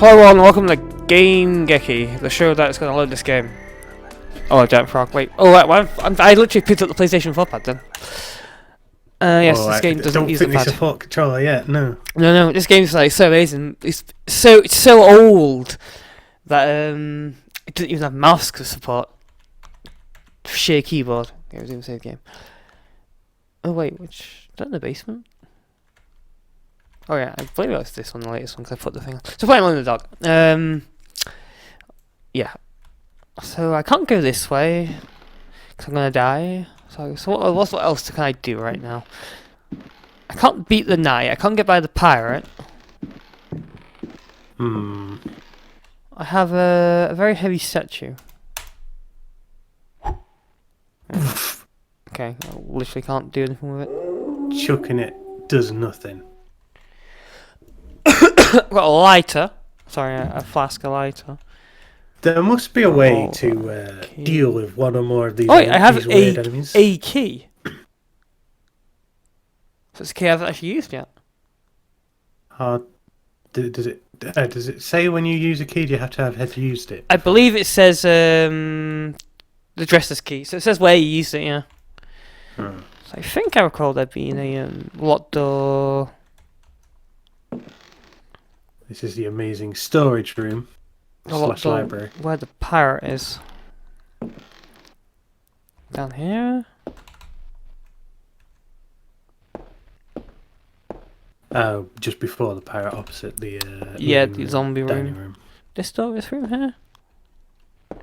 Hello everyone, welcome to Game-Geki, the show that's going to load this game. Oh, giant frog, wait. Oh, wait, I literally picked up the PlayStation 4 pad then. Yes, this game doesn't use the pad. I don't think they support controller yet, no. No, this game's like so amazing. It's so old that it doesn't even have mouse support. Sheer keyboard. Okay, it was even the same game. Oh wait, is that in the basement? Oh yeah, I believe it was this one, the latest one, because I put the thing on. So playing on the dog. Yeah. So I can't go this way, because I'm going to die. So what else can I do right now? I can't beat the knight, I can't get by the pirate. I have a very heavy statue. Okay, I literally can't do anything with it. Chucking it does nothing. I've got a lighter. Sorry, a flask of lighter. There must be a way to deal with one or more of these, I have weird enemies. a key. So it's a key I haven't actually used yet. Does it say when you use a key do you have to have used it? I believe it says the dresser's key. So it says where you used it, yeah. So I think I recall there being a locked door. This is the amazing storage room slash library. Where the pirate is. Down here? Oh, just before the pirate, opposite the the zombie room. This room here? Let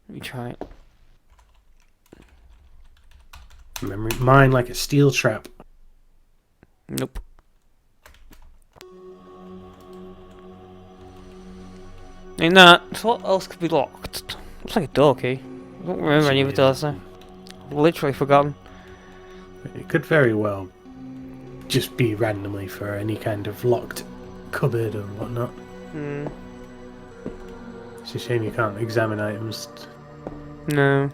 me try it. Mine like a steel trap. Nope. Ain't that? So what else could be locked? Looks like a door key. I don't remember any of the doors now. I've literally forgotten. It could very well just be randomly for any kind of locked cupboard or whatnot. It's a shame you can't examine items. No.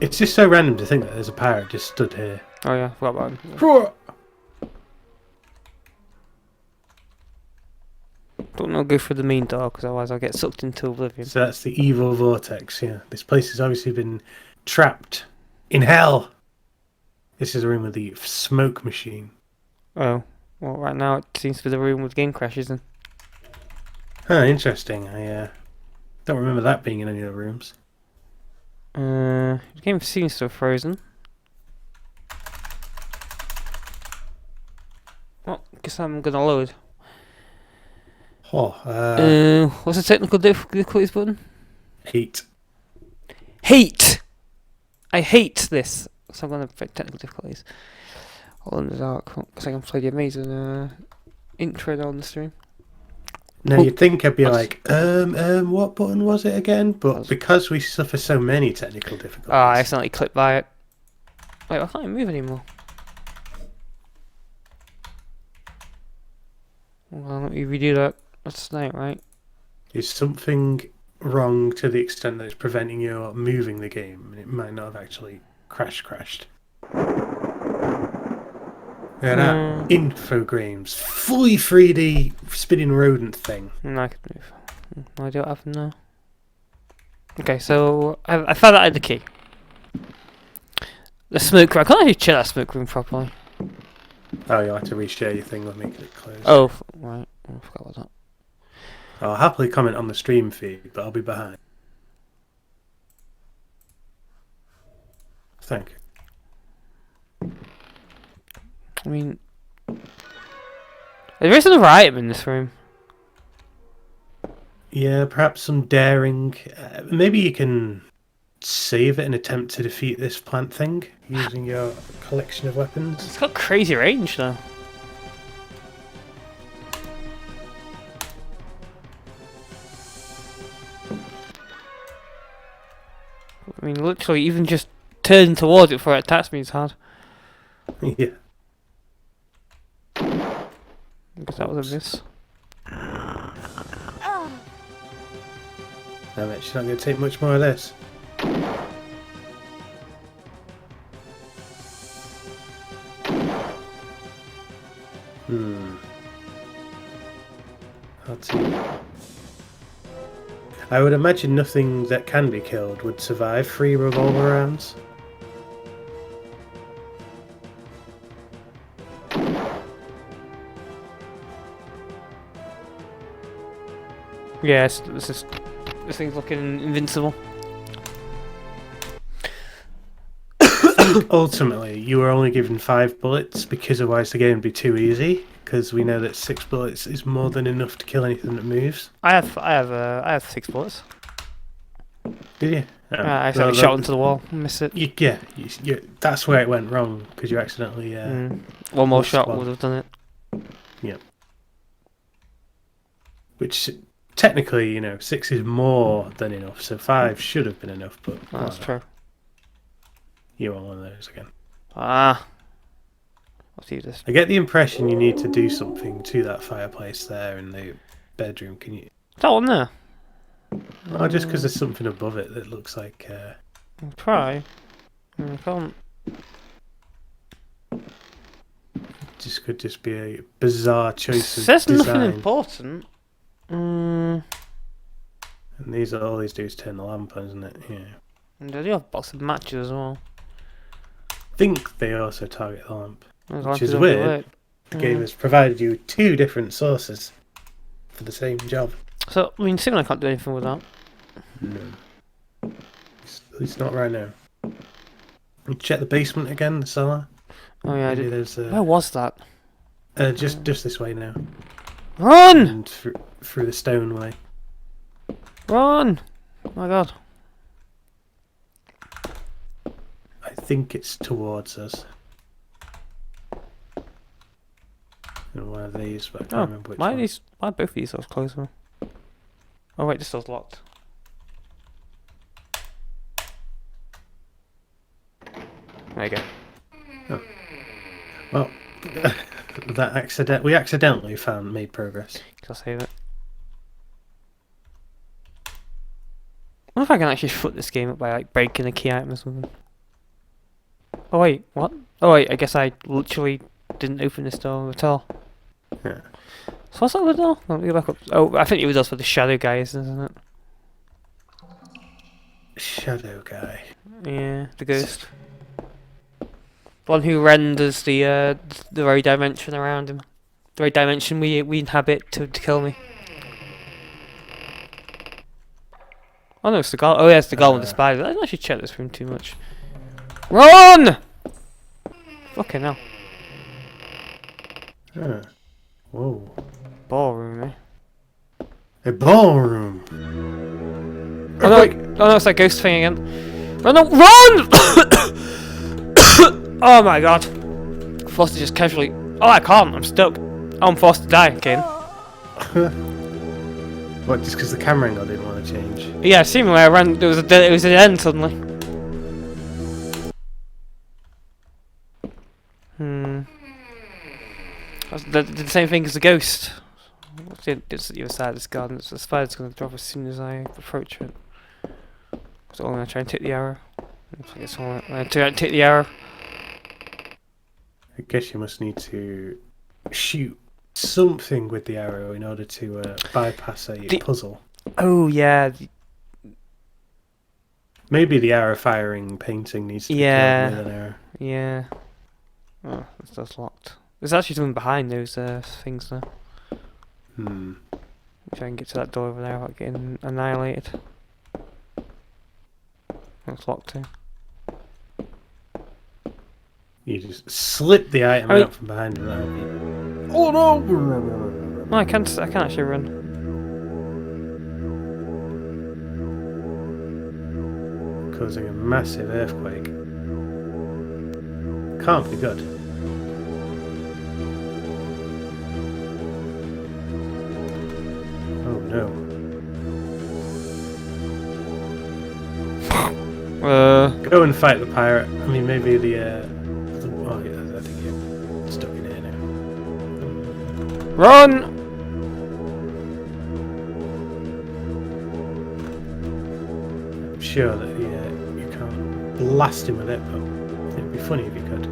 It's just so random to think that there's a pirate just stood here. Oh yeah, I forgot about him. Don't know, go through the main door because otherwise I'll get sucked into oblivion. So that's the evil vortex, yeah. This place has obviously been trapped in hell. This is a room with the smoke machine. Oh, well, right now it seems to be the room with game crashes then. Huh, interesting. I don't remember that being in any of the rooms. The game seems to have frozen. Well, guess I'm gonna load. What's the technical difficulties button? Heat. Hate! I hate this. So I'm gonna pick technical difficulties. All in the dark, because I can play the amazing intro on the stream. Now you'd think I'd be like, what button was it again? But because we suffer so many technical difficulties. Oh, I accidentally clicked by it. Wait, I can't even move anymore. Well, let me redo that. That's not right. Is something wrong to the extent that it's preventing you moving the game, and it might not have actually crashed? Yeah, that infogrames, fully 3D spinning rodent thing. No, I can move. No idea what happened now. Okay, so I found out I had the key. The smoke room. I can't actually check that smoke room properly. Oh, you'll have to reshare your thing with me because it closed. Oh, right. I forgot about that. I'll happily comment on the stream feed, but I'll be behind. Thank you. I mean, there is another item in this room. Yeah, perhaps some daring. Maybe you can save it and attempt to defeat this plant thing using your collection of weapons. It's got crazy range though. I mean, literally, even just turning towards it before it attacks me is hard. Yeah. Because that was a miss. Damn it, she's not going to take much more of this. Hard to I would imagine nothing that can be killed would survive 3 revolver rounds. Yes, this thing's looking invincible. Ultimately, you were only given 5 bullets because otherwise the game would be too easy. Because we know that 6 bullets is more than enough to kill anything that moves. I have 6 bullets. Did you? Oh, I accidentally shot into the wall. Missed it. That's where it went wrong because you accidentally. One more lost shot one. would have done it. Yeah. Which technically, 6 is more than enough. So 5 should have been enough, but That's true. You want one of those again. Ah. Let's do this. I get the impression you need to do something to that fireplace there in the bedroom. Can you? That one there. Oh, just because there's something above it that looks like. I'll try. I can't. Just could just be a bizarre choice of Says design. nothing important. And all these do is turn the lamp on, isn't it? Yeah. And they do have a box of matches as well. I think they also target the lamp, which is Lamp weird. The game has provided you 2 different sources for the same job. So, I mean, Sigma can't do anything with that. No. At least not right now. You check the basement again, the cellar. Oh yeah, Maybe I did. there's Where was that? just this way now. Run! And through the stone way. Run! Oh my god. I think it's towards us. And one of these, but I can't remember which one. Why are both of these doors closed? Oh wait, this door's locked. There you go. Oh. Well, we accidentally made progress. I'll save it. I wonder if I can actually foot this game up by like breaking a key item or something. Oh wait, what? Oh wait, I guess I literally didn't open this door at all. Yeah. So what's that with the door? Let me go back up. Oh, I think it was also the shadow guys, isn't it? Shadow guy. Yeah, the ghost. The one who renders the very dimension around him. The very dimension we inhabit to kill me. Oh no, it's the guy. Oh yeah, it's the guy with the spider. I didn't actually check this room too much. Run! Fucking hell. Whoa. Ballroom, eh? A ballroom. Oh no, it's that ghost thing again. Run! Run! Oh my god. Forced to just casually. Oh, I can't. I'm stuck. Oh, I'm forced to die again. What? Just because the camera angle didn't want to change? Yeah, seemingly I ran. It was an end suddenly. Did the same thing as the ghost. It's the other side of this garden. The spider's going to drop as soon as I approach it. So I'm going to try and take the arrow. I'm going to take the arrow. I guess you must need to shoot something with the arrow in order to bypass a puzzle. Oh yeah. Maybe the arrow firing painting needs to be killed with an arrow. Yeah. Oh, that's locked. There's actually something behind those things there. If I can get to that door over there without getting annihilated. That's locked too. You just slip the item out from behind him. Oh no! No, I can't actually run. Causing a massive earthquake. Can't be good. Oh no. Go and fight the pirate. I mean, maybe oh yeah, I think you're stuck in here now. Run! I'm sure that you can't blast him with it, but it'd be funny if you could.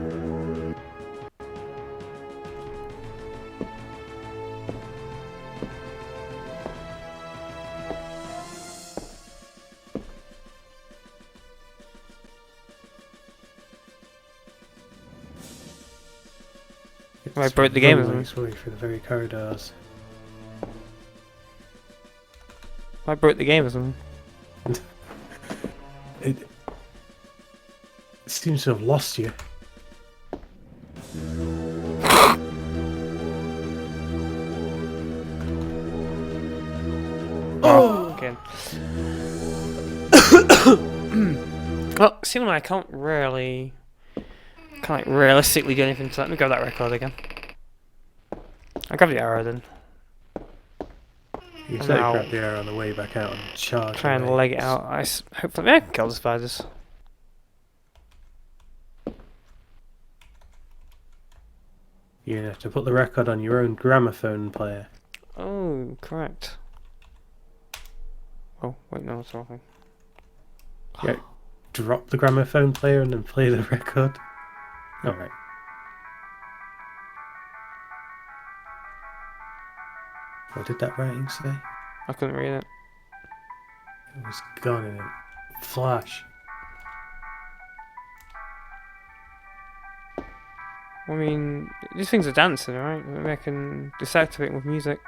I broke the game or rumbling something. its way through the very corridors. I broke the game or something. It seems to have lost you. Oh! Okay. Well, seems like I can't like realistically do anything to let me grab that record again. I'll grab the arrow then. You And said now- grab the arrow on the way back out and charge. Try and away. leg it out. Hopefully I can kill the spiders. You're gonna have to put the record on your own gramophone player. Oh, correct. Oh, wait, no, it's wrong. Yeah, drop the gramophone player and then play the record. Alright. What did that writing say? I couldn't read it. It was gone in a flash. I mean, these things are dancing, right? Maybe I can deactivate with music.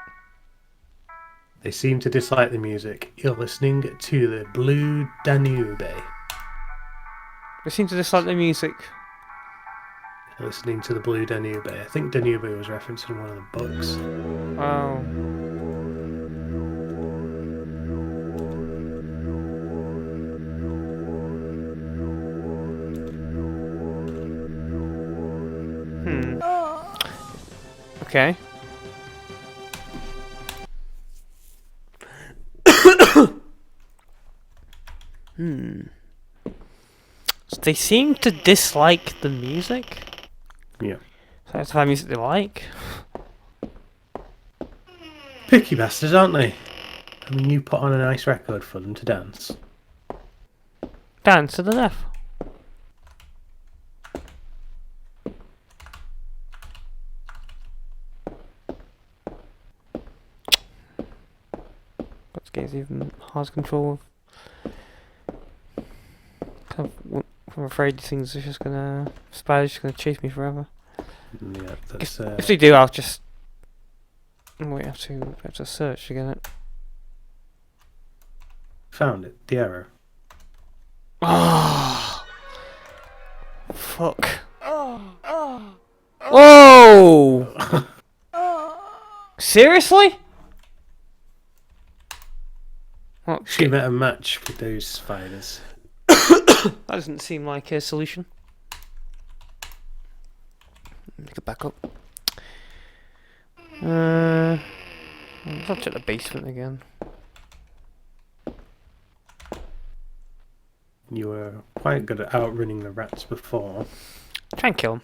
They seem to dislike the music. You're listening to the Blue Danube. They seem to dislike the music. You're listening to the Blue Danube. I think Danube was referenced in one of the books. Oh. Okay. So they seem to dislike the music. Yeah. So that's the kind of music they like. Picky bastards, aren't they? I mean, you put on a nice record for them to dance. Dance to the death. This game's even hard to control. I'm afraid these things are just gonna... Spiders just gonna chase me forever. Yeah, that's. If they do, I'll just... Wait, I have to search to get it. Found it. The arrow. Oh, fuck. Whoa! Seriously? What? She met a match with those spiders. That doesn't seem like a solution. Make it back up. Let's check the basement again. You were quite good at outrunning the rats before. Try and kill him.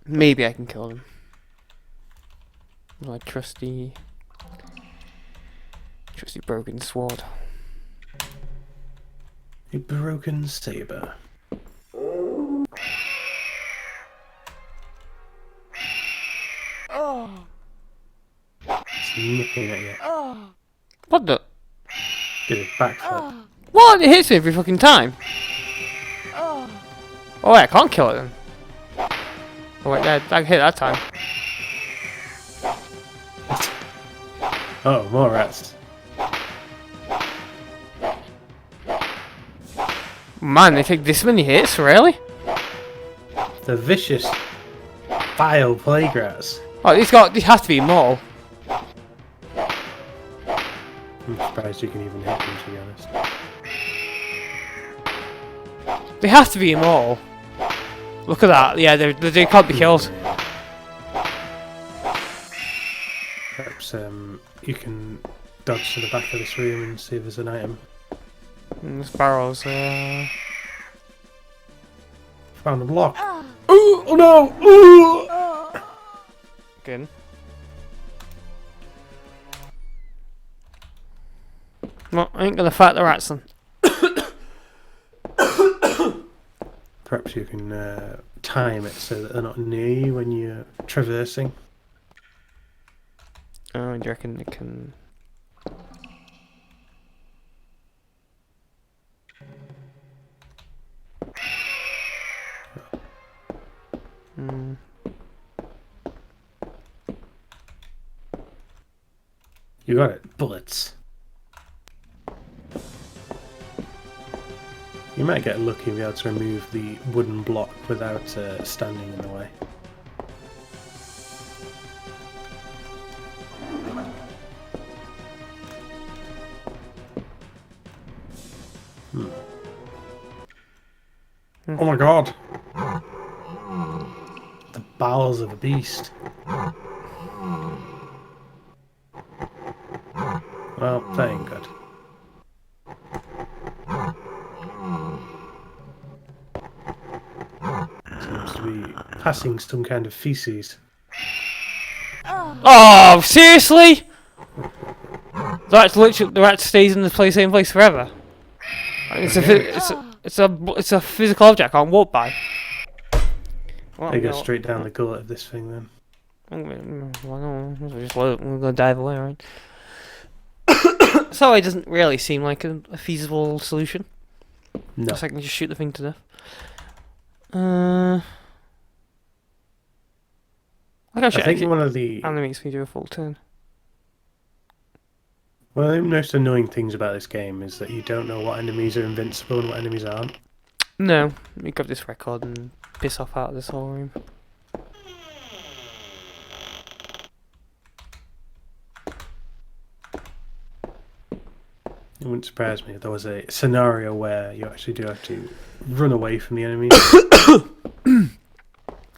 Maybe I can kill him. My trusty broken sword. A broken saber. It's nipping at you. What the? Did a backflip. What? It hits me every fucking time. Oh wait, I can't kill it then. Oh wait, I hit that time. Oh, more rats. Man, they take this many hits, really? The vicious, vile plague rats. Oh, these have to be more. I'm surprised you can even hit them, to be honest. They have to be immortal. Look at that. Yeah, they can't be killed. Perhaps you can dodge to the back of this room and see if there's an item. There's barrels. Found a block. Ooh, oh no! Ooh! Good. Well, I ain't gonna fight the rats then. Perhaps you can time it so that they're not near you when you're traversing. Oh, do you reckon it can... You got it. Bullets. You might get lucky and be able to remove the wooden block without standing in the way. Oh my god! The bowels of a beast. Well, that ain't good. Seems to be passing some kind of feces. Oh, seriously? The rat stays in the same place forever. It's a physical object I can't walk by. Well, They go straight down the gullet of this thing then. We're gonna dive away, right? So it doesn't really seem like a feasible solution. No. So I can just shoot the thing to death. I think one of the makes me do a full turn. One of the most annoying things about this game is that you don't know what enemies are invincible and what enemies aren't. No, we grab this record and piss off out of this whole room. It wouldn't surprise me if there was a scenario where you actually do have to run away from the enemies.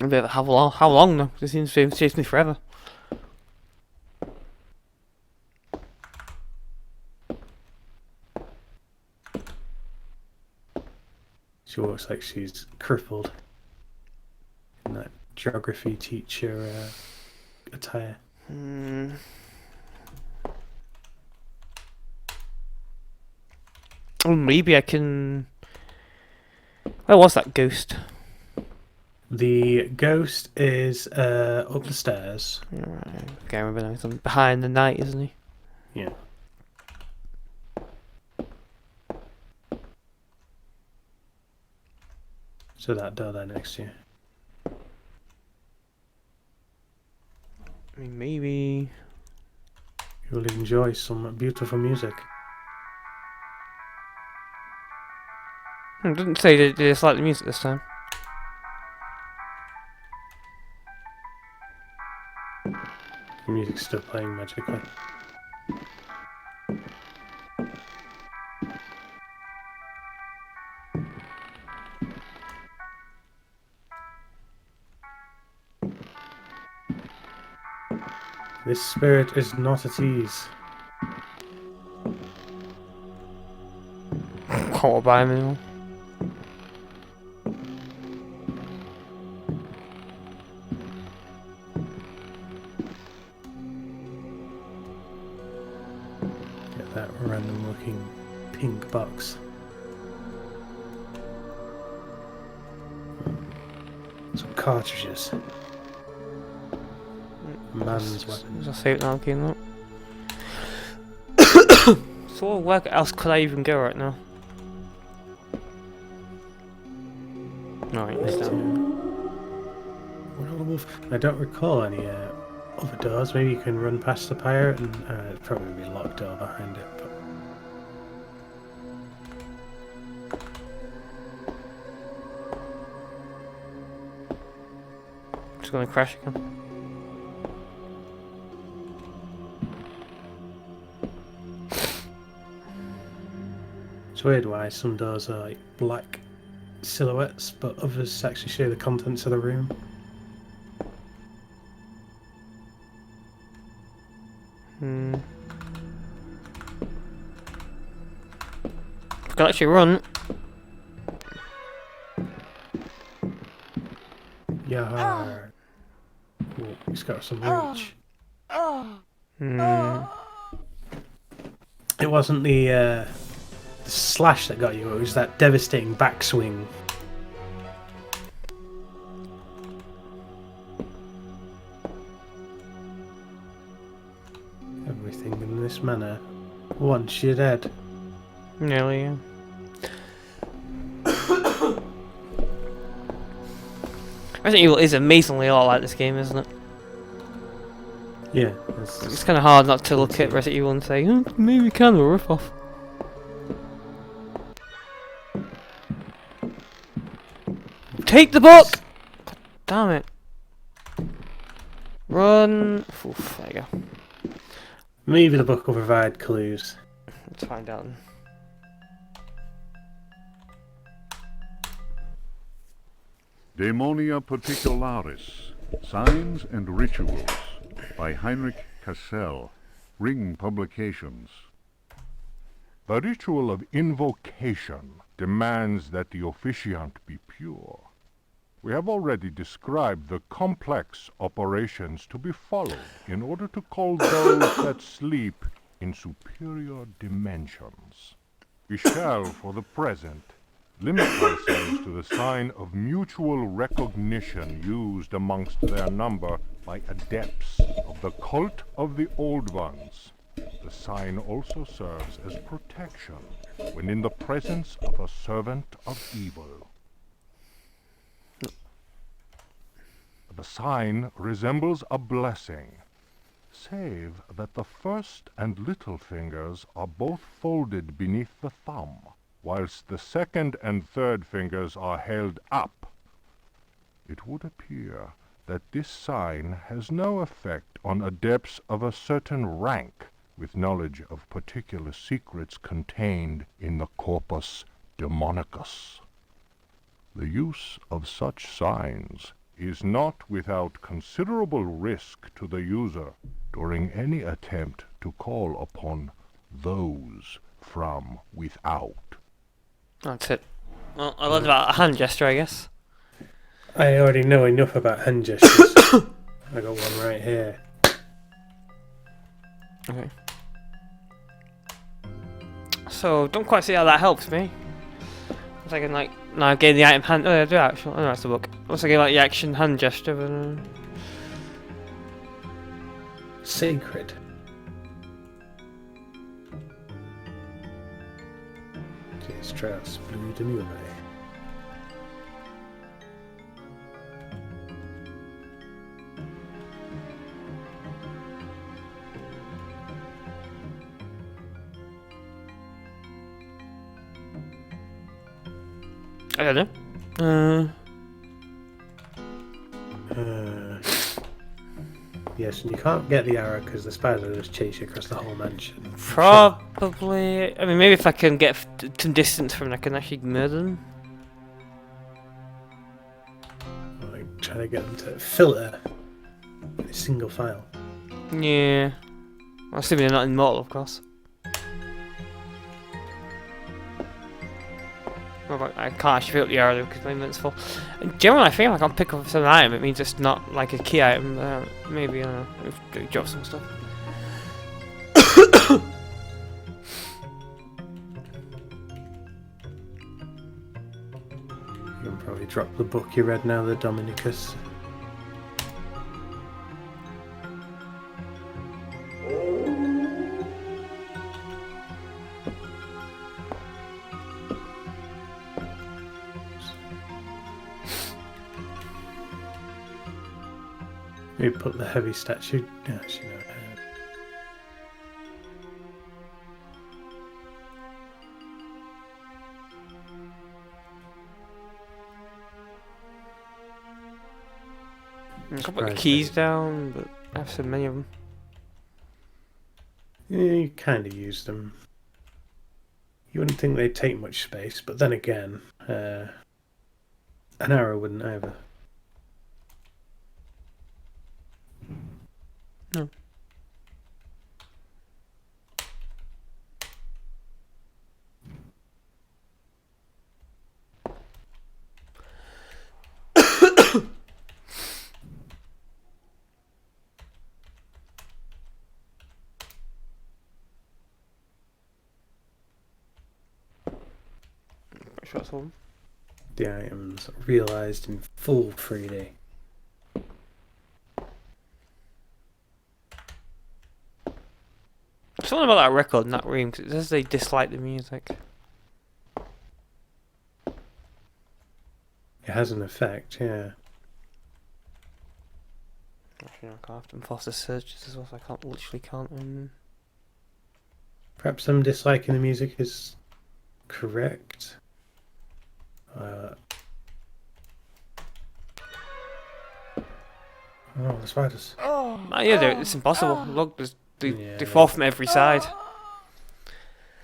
A bit of how long though? This seems to chase me forever. She looks like she's crippled in that geography teacher attire. Oh, maybe I can. Where was that ghost? The ghost is up the stairs. Right. Can't remember now. He's behind the night, isn't he? Yeah. So that door there next to you. I mean, maybe. You will enjoy some beautiful music. It didn't say they dislike the music this time. The music's still playing magically. This spirit is not at ease. Can't walk by him anymore. Get that random looking pink box. Some cartridges. Man's weapons. I'll save it now, okay, look. So where else could I even go right now? Alright, it's down. I don't recall any other doors. Maybe you can run past the pirate and it'd probably be a locked door behind it. But Just gonna crash again. it's weird why some doors are like black silhouettes, but others actually show the contents of the room. I can actually run. Yeah. Oh, he's got some reach. It wasn't the slash that got you, it was that devastating backswing. Everything in this manner. Once you're dead. Nearly, yeah. Resident Evil is amazingly a lot like this game, isn't it? Yeah. It's kind of hard not to look at Resident Evil and say, oh, maybe kind of a rip-off. Take the book! God damn it. Run. Oof, there you go. Maybe the book will provide clues. Let's find out. Daemonia Particularis, Signs and Rituals, by Heinrich Cassel, Ring Publications. The ritual of invocation demands that the officiant be pure. We have already described the complex operations to be followed in order to call those that sleep in superior dimensions. We shall, for the present, limit ourselves to the sign of mutual recognition used amongst their number by adepts of the cult of the Old Ones. The sign also serves as protection when in the presence of a servant of evil. The sign resembles a blessing, save that the first and little fingers are both folded beneath the thumb, whilst the second and third fingers are held up. It would appear that this sign has no effect on adepts of a certain rank, with knowledge of particular secrets contained in the corpus demonicus. The use of such signs is not without considerable risk to the user during any attempt to call upon those from without. That's it. Well, I learned about a hand gesture, I guess. I already know enough about hand gestures. I got one right here. Okay. So, don't quite see how that helps me. Once I can, like, now gain the item hand. Oh, yeah, I do actually. Oh, that's the book. Once I get, like, the action hand gesture, but. Sacred. Strauss blew the new way. I don't know. Yes, and you can't get the arrow because the spider will just chase you across the whole mansion. Probably. I mean, maybe if I can get some distance from it, I can actually murder them. Like trying to get them to filter a single file. Yeah. Well, assuming they're not immortal, of course. Well, I can't actually pick up the arrow because my movement's full. And generally, I think if I can't pick up some item, it means it's not like a key item. Maybe, I don't know, if drop some stuff. You can probably drop the book you read now, the Dominicus. Maybe put the heavy statue. Actually, no. I can put the keys down, but I have so many of them. Yeah, you kind of use them. You wouldn't think they'd take much space, but then again, an arrow wouldn't either. No. Pretty sure that's all. The items realized in full 3D. Something about that record in that room, because it says they dislike the music. It has an effect, yeah. You know, I can't have to enforce the searches as well, so I can't literally can't. Perhaps I'm disliking the music is correct. Oh, the spiders. Yeah, it's impossible. Look, they Yeah. fall from every side.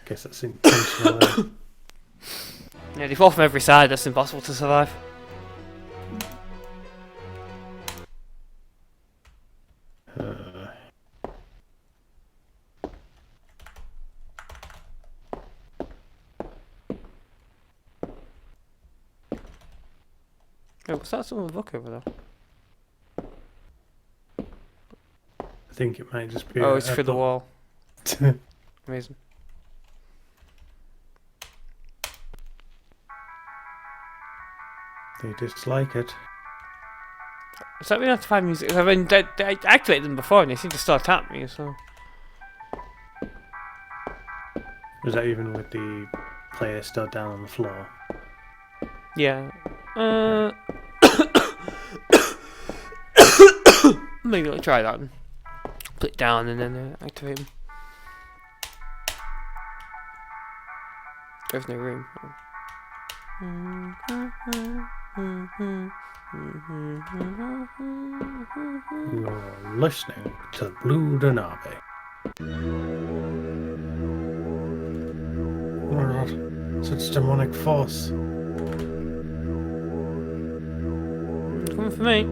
Guess that's intentional. Yeah, they fall from every side. That's impossible to survive. Oh, what's that? Someone book over there. I think it might just be. Oh, it's through the wall. Amazing. They dislike it. So we have to find music. I mean, I activated them before, and they seem to still attack me. So Was that even with the player still down on the floor? yeah. Maybe I'll try that. And put it down and then activate them. There's no room. You're listening to Blue Danabe. Oh my god, such demonic force. Coming for me.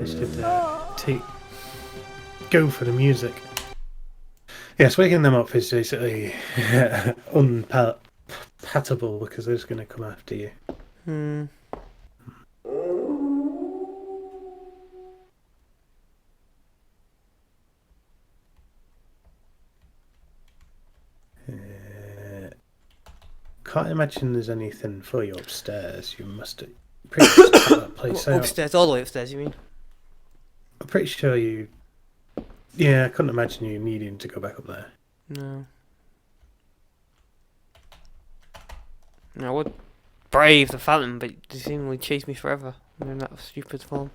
They should go for the music. Yes, waking them up is basically unpalatable because they're just going to come after you. Can't imagine there's anything for you upstairs. You must have pretty much checked that place out. Upstairs, all the way upstairs, you mean? I'm pretty sure you... Yeah, I couldn't imagine you needing to go back up there. No. I would brave the Phantom, but they seemingly chase me forever. I'm in that stupid form.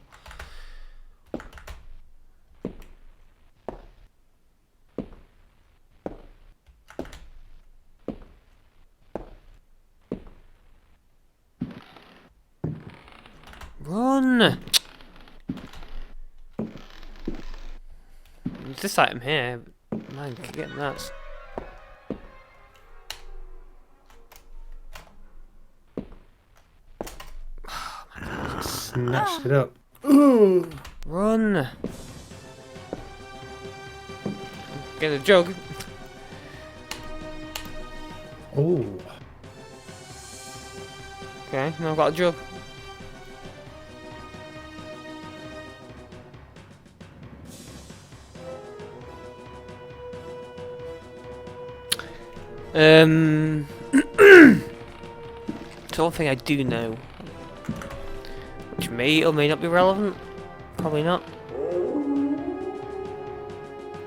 Run! There's this item here. Man, keep getting that. Snatched it up. Run! Get a jug. Oh. Okay, now I've got a jug. So one thing I do know, which may or may not be relevant, probably not.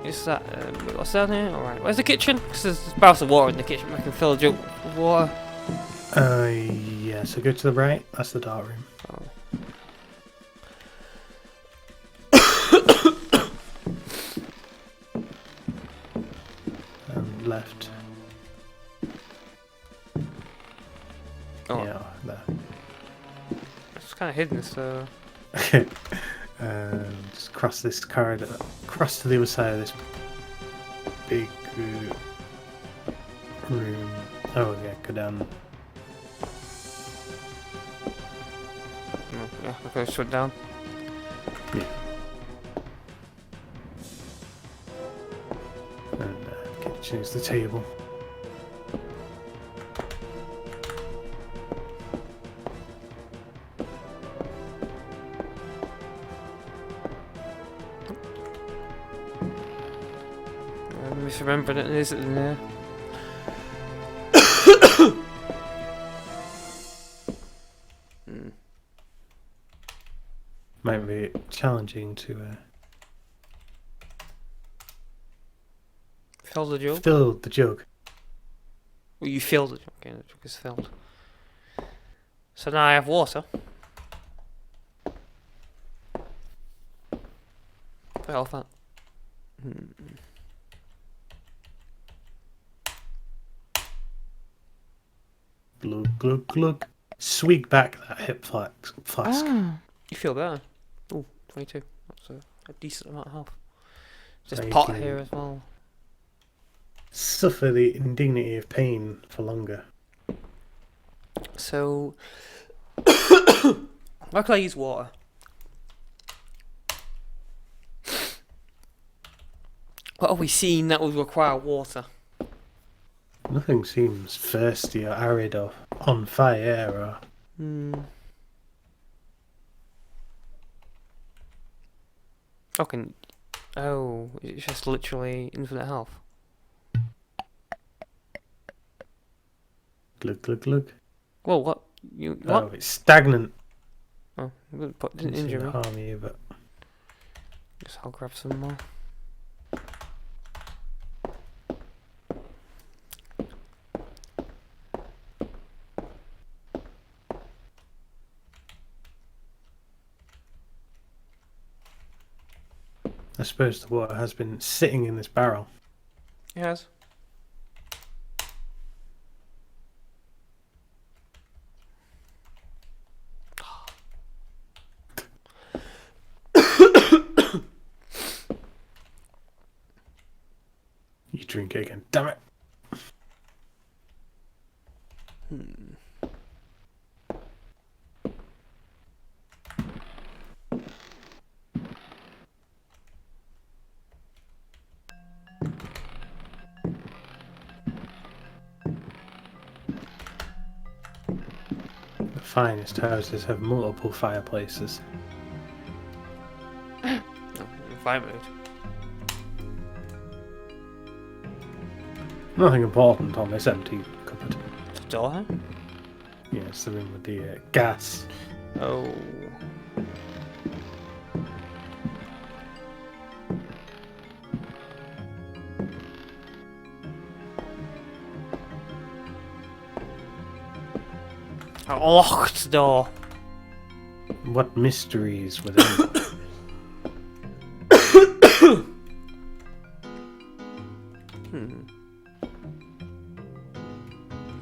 Is that, what's down here? Alright, where's the kitchen? Because there's barrels of water in the kitchen, I can fill a jug with water. Yeah, so go to the right, that's the dark room. Oh. And left. Oh. Yeah, there. It's kind of hidden, so... Okay. Just cross this corridor, cross to the other side of this big room. Oh yeah, go down. Oh, yeah, okay, shut down. Yeah. And kitchen's the table. Misremembering it, is it in there? Might be challenging to Fill the jug? fill the jug. Well, you filled the jug, okay, the jug is filled. So now I have water. Elephant. Glug, glug, glug. Swig back that hip flask. You feel better. Oh, 22. That's a decent amount of health. There's So you pot can here as well. Suffer the indignity of pain for longer. So, why can I use water? What have we seen that would require water? Nothing seems thirsty or arid or on fire or... Fucking. Oh, it's just literally infinite health. Glug, glug, glug. Whoa, what? What? Oh, it's stagnant. Oh, didn't injure me. Harm you, but... Guess I'll grab some more. I suppose the water has been sitting in this barrel. Yes. You drink it again. Damn it. The finest houses have multiple fireplaces. Fire mode. Nothing important on this empty cupboard. The door? Yeah, it's the room with the gas. Oh. A locked door. What mysteries within?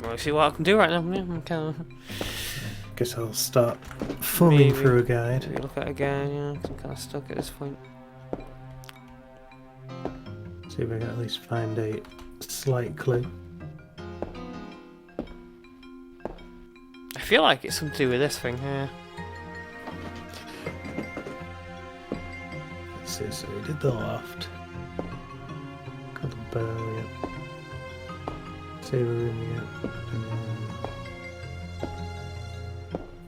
Well, see what I can do right now. Yeah, okay. Guess I'll start thumbing Maybe. through a guide. Maybe look at it again, yeah, 'cause I'm kind of stuck at this point. See if I can at least find a slight clue. I feel like it's something to do with this thing here. Let's see, so we did the loft. Got the bell, yep. Save a room again.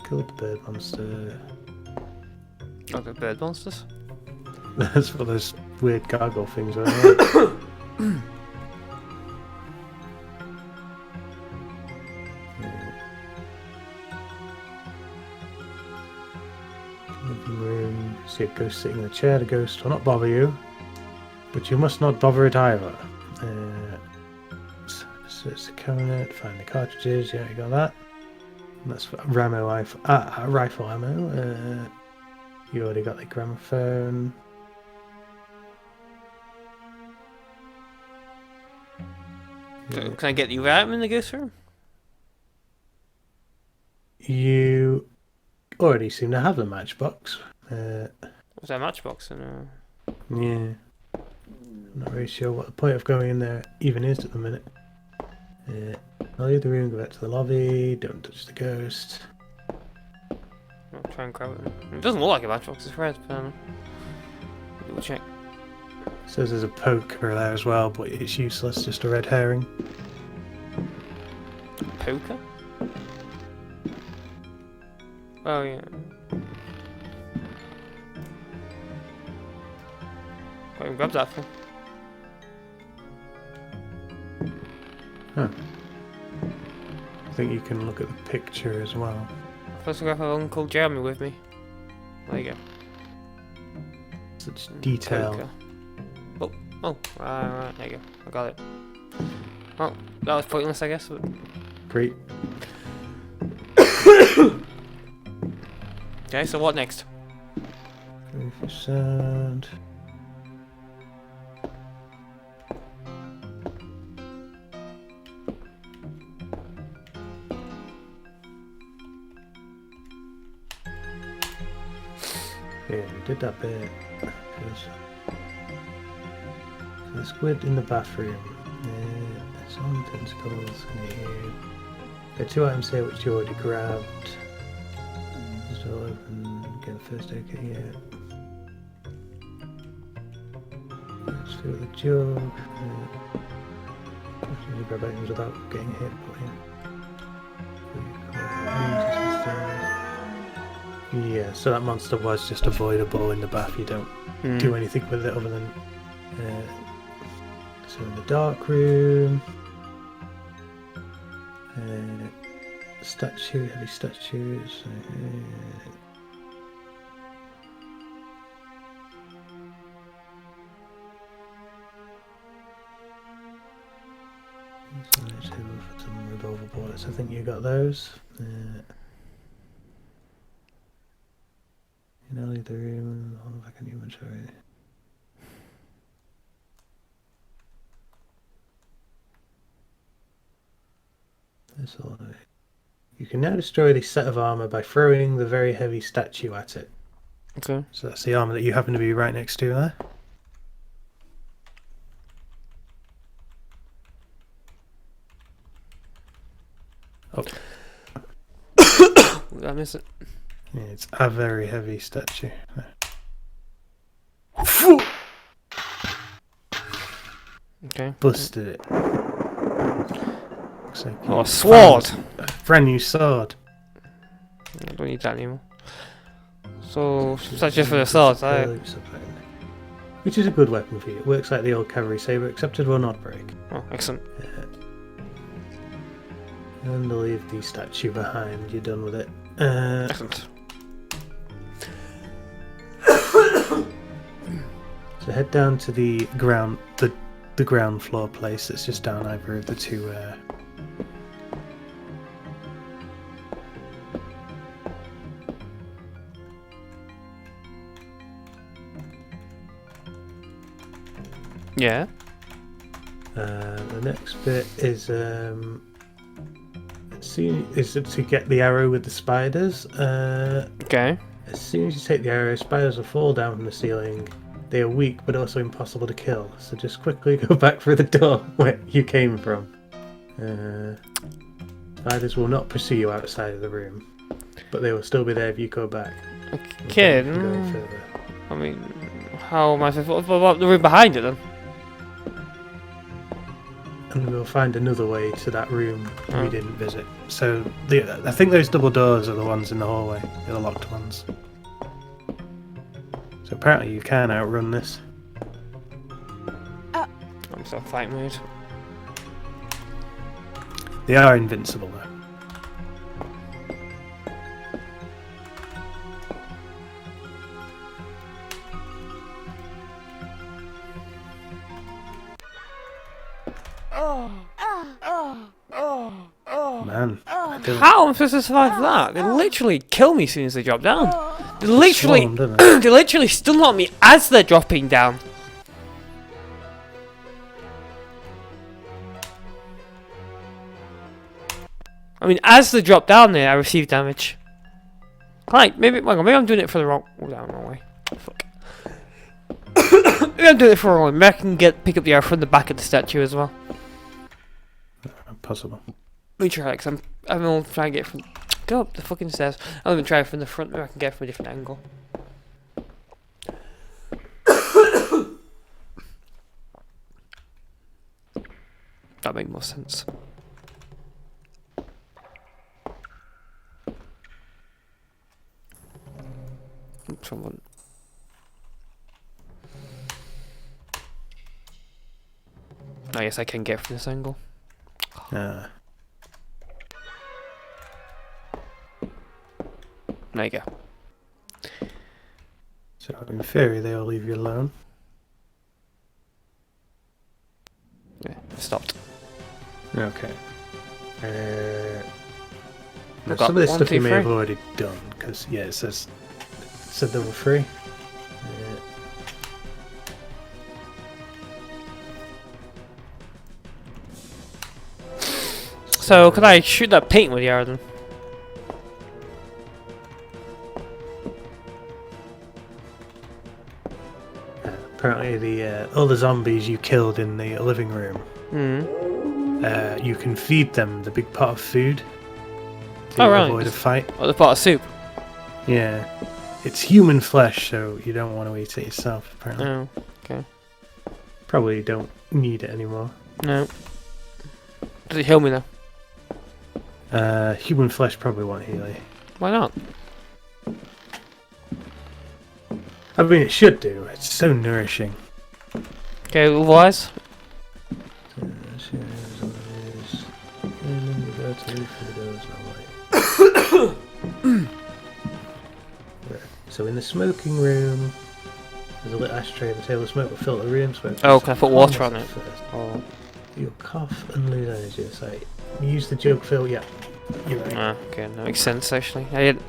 Killed the bird monster. Oh, the bird monsters? That's what those weird gargoyle things are. Right? Living room. See a ghost sitting in a chair. The ghost will not bother you, but you must not bother it either. Search the cabinet. Find the cartridges. Yeah, you got that. And that's for rifle ammo. You already got the gramophone. So, can I get the item in the ghost room? You already seem to have the matchbox. Was that a matchbox? And, Yeah. I'm not really sure what the point of going in there even is at the minute. I'll leave the room, go back to the lobby, don't touch the ghost. I'll try and grab it. It doesn't look like a matchbox, it's red, but we'll check. Says there's a poker there as well, but it's useless, just a red herring. Poker? Oh, yeah. Can't even grab that thing. Huh. I think you can look at the picture as well. Photograph of Uncle Jeremy with me. There you go. Such detail. Poker. Oh, right, there you go. I got it. Oh, that was pointless, I guess. But... Great. Okay, so what next? Go for sound. Yeah, we did that bit. The squid in the bathroom. There's some tentacles in here. There are 2 items here which you already grabbed. Just all open, get the first aid kit here. Let's fill the jug. You grab items without getting hit, but yeah, so that monster was just avoidable in the bath. You don't do anything with it other than so in the dark room, statue, heavy statues. So let's have for some revolver bullets. I think you got those. Leave the room. Hold back on inventory. That's all right. You can now destroy this set of armor by throwing the very heavy statue at it. Okay. So that's the armor that you happen to be right next to there. Oh. Did I miss it? Yeah, it's a very heavy statue. Okay. Busted it. Looks like Oh, a sword! A brand new sword. I don't need that anymore. So, that's just for the swords, Which is a good weapon for you. It works like the old cavalry saber, except it will not break. Oh, excellent. And I'll leave the statue behind. You're done with it. Excellent. So head down to the ground, the ground floor place that's just down either of the 2. Yeah. The next bit is to get the arrow with the spiders. Okay. As soon as you take the arrow, spiders will fall down from the ceiling. They are weak, but also impossible to kill. So just quickly go back through the door where you came from. Spiders will not pursue you outside of the room, but they will still be there if you go back. Okay. Go further. I mean, how am I supposed? What about the room behind it then? And we'll find another way to that room we didn't visit. So I think those double doors are the ones in the hallway. They're the locked ones. So apparently you can outrun this. I'm so fight mood. They are invincible though. Man, How am I supposed to survive that? They literally kill me as soon as they drop down. They literally, swarm, don't they? they literally stun lock me as they're dropping down. I mean, as they drop down there, I receive damage. Like, maybe I'm doing it for the wrong. Oh, down the wrong way. Fuck. Maybe I'm doing it for the wrong way. Maybe I can pick up the arrow from the back of the statue as well. Possible. Let me try it, because I'm gonna try and get it from. Go up the fucking stairs. I'm gonna try it from the front. Maybe I can get it from a different angle. That makes more sense. Oops, I want. I guess I can get from this angle. There you go. So in theory they'll leave you alone. Yeah, stopped. Okay. I've Some of got this 1, stuff 2, you may 3. have already done, because yeah, it said there were 3. So, can I shoot that paint with the arrow then? apparently the all the zombies you killed in the living room, you can feed them the big pot of food to avoid a fight. Oh, the pot of soup. Yeah, it's human flesh, so you don't want to eat it yourself. Apparently. Oh, okay. Probably don't need it anymore. No. Does it heal me though? Human flesh probably won't heal you. Why not? I mean, it should do. It's so nourishing. Okay, otherwise? So in the smoking room, there's a little ashtray on the table. Smoke will fill the room. Smoke. Oh, can I put water on it? First. Oh. You'll cough and lose energy. So use the jug fill. Yeah. You're right. Ah, okay, that makes sense actually. And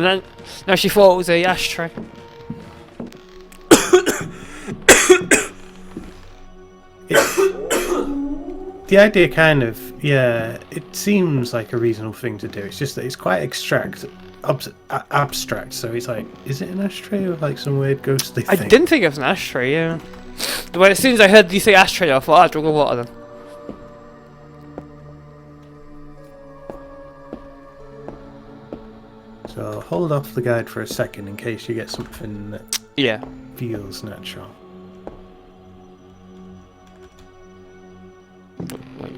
then she thought it was a ashtray. The idea kind of, yeah, it seems like a reasonable thing to do. It's just that it's quite abstract. So it's like, is it an ashtray or like some weird ghostly thing? I didn't think it was an ashtray, yeah. The way as soon as I heard you say ashtray, I thought, I'd drink water then. So hold off the guide for a second in case you get something that feels natural. Wait.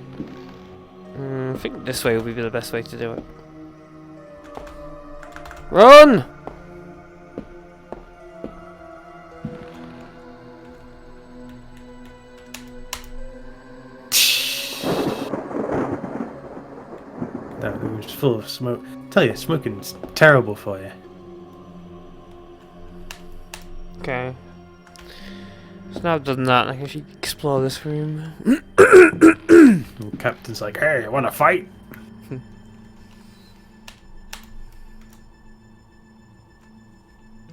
I think this way will be the best way to do it. Run! That room is full of smoke. I tell you, smoking's terrible for you. Okay. So now I've done that, I can actually explore this room. And the captain's like, hey, you wanna fight?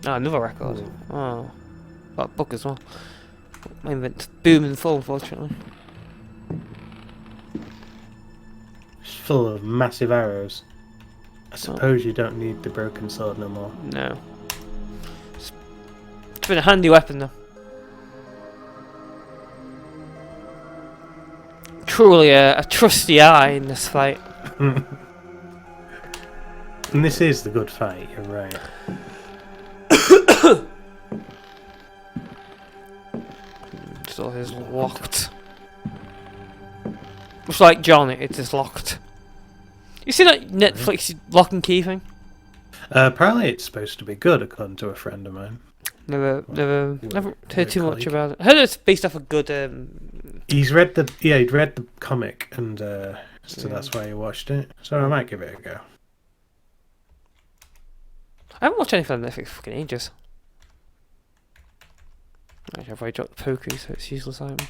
Ah, another record. Oh. That book as well. My invent's booming full, unfortunately. It's full of massive arrows. I suppose you don't need the broken sword no more. No. It's been a handy weapon though. Truly a trusty eye in this fight. And this is the good fight, you're right. So it's locked. Much like John, it is locked. You see that Netflix lock and key thing? Apparently it's supposed to be good, according to a friend of mine. Never heard too much about it. I heard it's based off a good. He'd read the comic, and so that's why he watched it. So I might give it a go. I haven't watched anything on Netflix for fucking ages. Actually, I've already dropped the Poku, so it's useless item.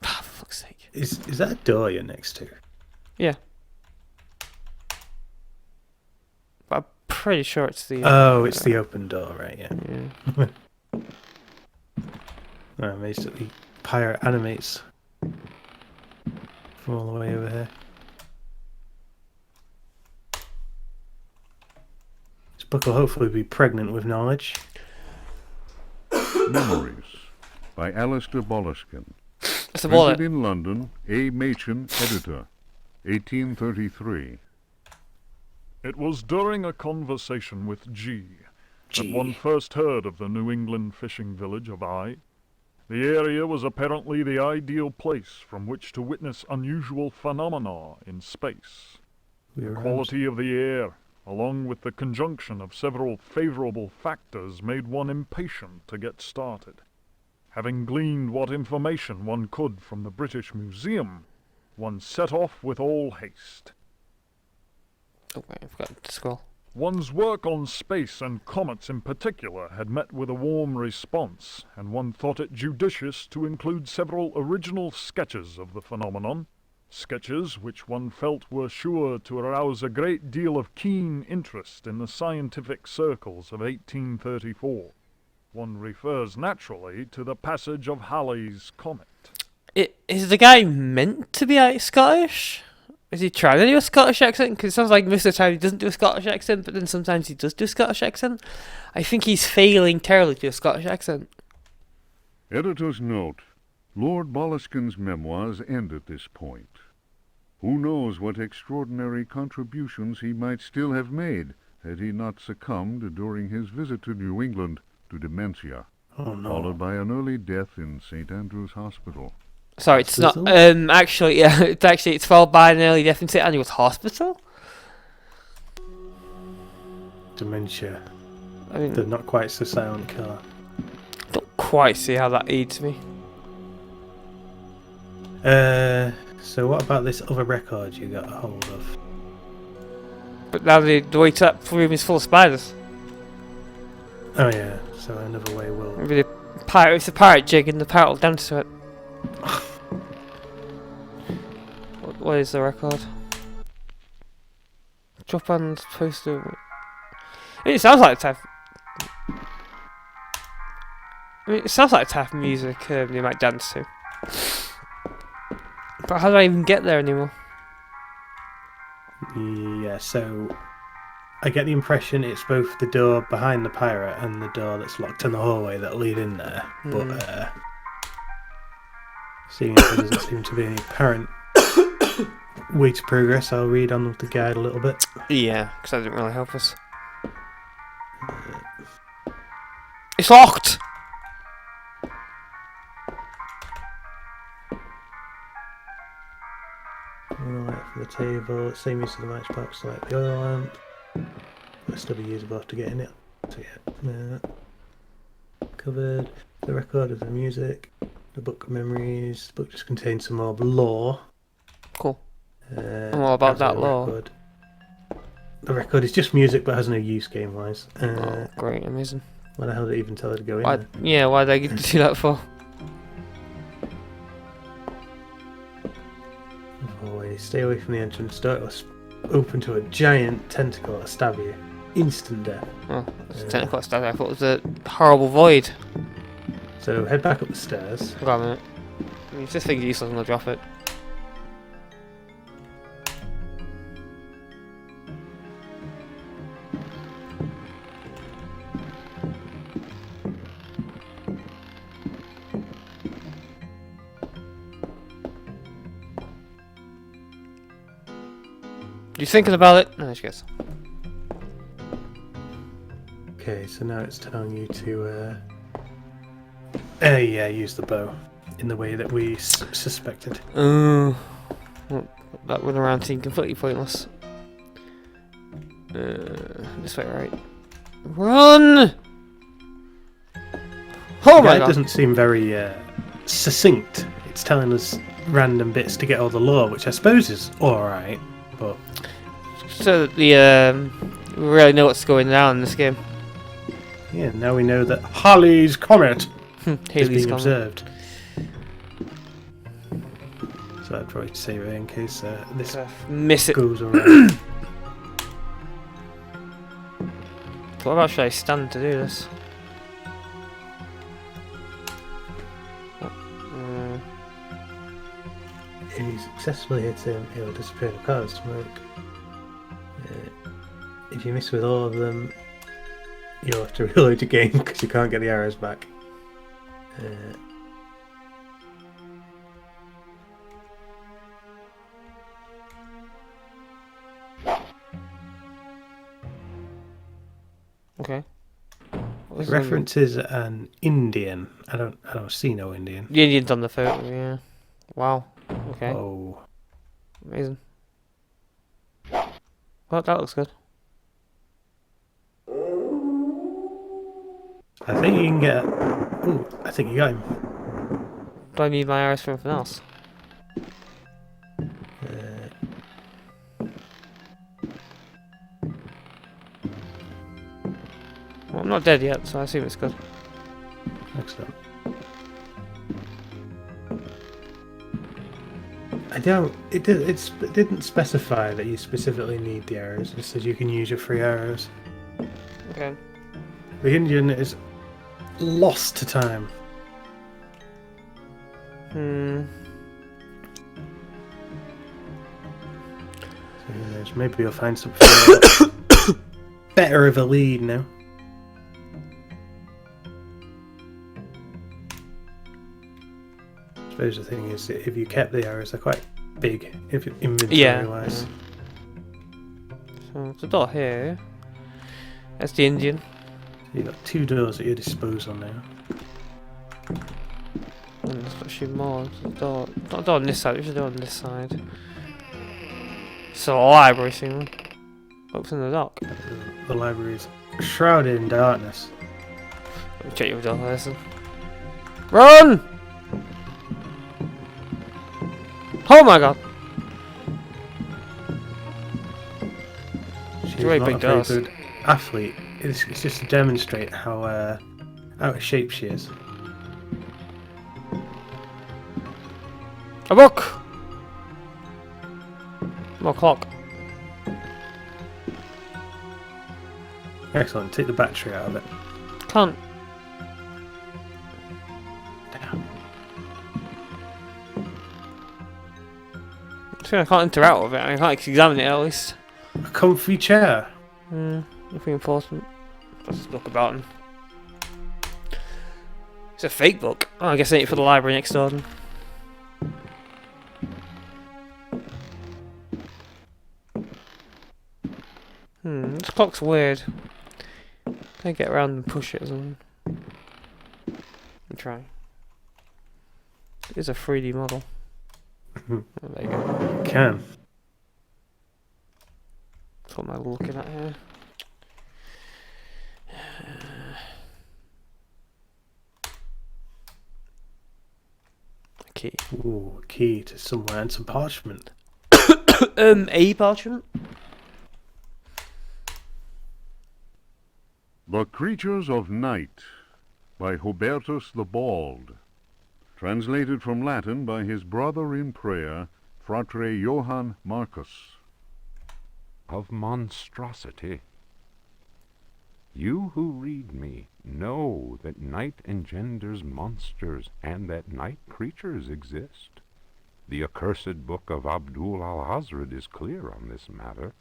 Ah, for fuck's sake. Is that a door you're next to? Yeah. But I'm pretty sure it's the... it's the open door, right, yeah. Basically, pirate animates from all the way over here. This book will hopefully be pregnant with knowledge. Memories by Alistair Boleskine. It's a wallet. Printed in London, A. Machin, editor, 1833. It was during a conversation with G that one first heard of the New England fishing village of I. The area was apparently the ideal place from which to witness unusual phenomena in space. The quality of the air, along with the conjunction of several favorable factors, made one impatient to get started. Having gleaned what information one could from the British Museum, one set off with all haste. Oh wait, I forgot to scroll. One's work on space and comets in particular had met with a warm response, and one thought it judicious to include several original sketches of the phenomenon, sketches which one felt were sure to arouse a great deal of keen interest in the scientific circles of 1834. One refers naturally to the passage of Halley's comet. Is the guy meant to be Scottish? Is he trying to do a Scottish accent? Because it sounds like most of the time he doesn't do a Scottish accent, but then sometimes he does do a Scottish accent. I think he's failing terribly to do a Scottish accent. Editor's note. Lord Boleskin's memoirs end at this point. Who knows what extraordinary contributions he might still have made had he not succumbed during his visit to New England to dementia, followed by an early death in St. Andrew's Hospital. Sorry, it's not. Actually, yeah, it's followed by an early death in St. Andrew's Hospital. Dementia. I mean, They're not quite so silent killer. don't quite see how that aids me. So what about this other record you got a hold of? But now the way to that room is full of spiders. Oh yeah, so another way will. Maybe the pirate, it's a pirate jig, and the pirate will dance to it. What is the record? Drop on poster. I mean, it sounds like the type. It sounds like the type of music they might dance to. But how do I even get there anymore? Yeah, so I get the impression it's both the door behind the pirate and the door that's locked in the hallway that lead in there. But seeing as there doesn't seem to be any apparent way to progress, I'll read on with the guide a little bit. Yeah, because that didn't really help us. It's locked! Light from the table, same use of the matchbox, light the oil lamp. Must still be usable to get in it. So yeah, covered. The record of the music, the book of memories. The book just contains some more lore. Cool. And what about that lore? Record. The record is just music but has no use game-wise. Oh, great, amazing. Why the hell did it even tell her to go in there? Yeah, why did I get to do that for? Stay away from the entrance door. It was open to a giant tentacle to stab you. Instant death. Oh, it's a tentacle stab. I thought it was a horrible void. So head back up the stairs. Hold on a minute. I mean, if this thing's useless, I'm gonna drop it. You thinking about it? No, she goes. Okay, so now it's telling you to use the bow in the way that we suspected. Well, that run around seemed completely pointless. This way, right? Run! Oh my god! It doesn't seem very succinct. It's telling us random bits to get all the lore, which I suppose is alright, but... So that we really know what's going on in this game. Yeah, now we know that Halley's Comet is being Comet. observed. So I'd probably save it in case this Miss it. goes around. What about should I stand to do this? If you successfully hit him, he'll disappear in a cloud of smoke. If you miss with all of them, you'll have to reload your game because you can't get the arrows back. Okay. It references an Indian. I don't see no Indian. The Indian's on the photo, yeah. Wow. Okay. Oh. Amazing. Well, that looks good. I think you can get... Ooh, I think you got him. Do I need my arrows for anything else? Well, I'm not dead yet, so I assume it's good. Excellent. I don't... It didn't specify that you specifically need the arrows. It says you can use your free arrows. Okay. The Indian is lost to time. So who knows? Maybe you'll find something better of a lead now. I suppose the thing is, that if you kept the arrows, they're quite big if inventory-wise. So there's a door here. That's the Indian. You've got 2 doors at your disposal now. And there's actually more. There's a door. Not a door on this side, there's a door on this side. So a library thing. Looks in the dark. The library is shrouded in darkness. Let me check your door, listen. Run! Oh my god! She's very not big a very doors. good athlete. It's just to demonstrate how out of shape she is. A book! More clock. Excellent. Take the battery out of it. Can't. I can't interact with it. I can't examine it at least. A comfy chair. Nothing important. Just look about him. It's a fake book. Oh, I guess I need it for the library next door then. This clock's weird. Can I get around and push it or something? Let me try. It is a 3D model. Oh, there you go. Can. That's what am I looking at here? Key. Ooh, a key to somewhere and some parchment. A parchment? The Creatures of Night by Hubertus the Bald. Translated from Latin by his brother in prayer, Fratre Johann Marcus. Of monstrosity. You who read me know that night engenders monsters and that night creatures exist. The accursed book of Abdul al-Hazred is clear on this matter.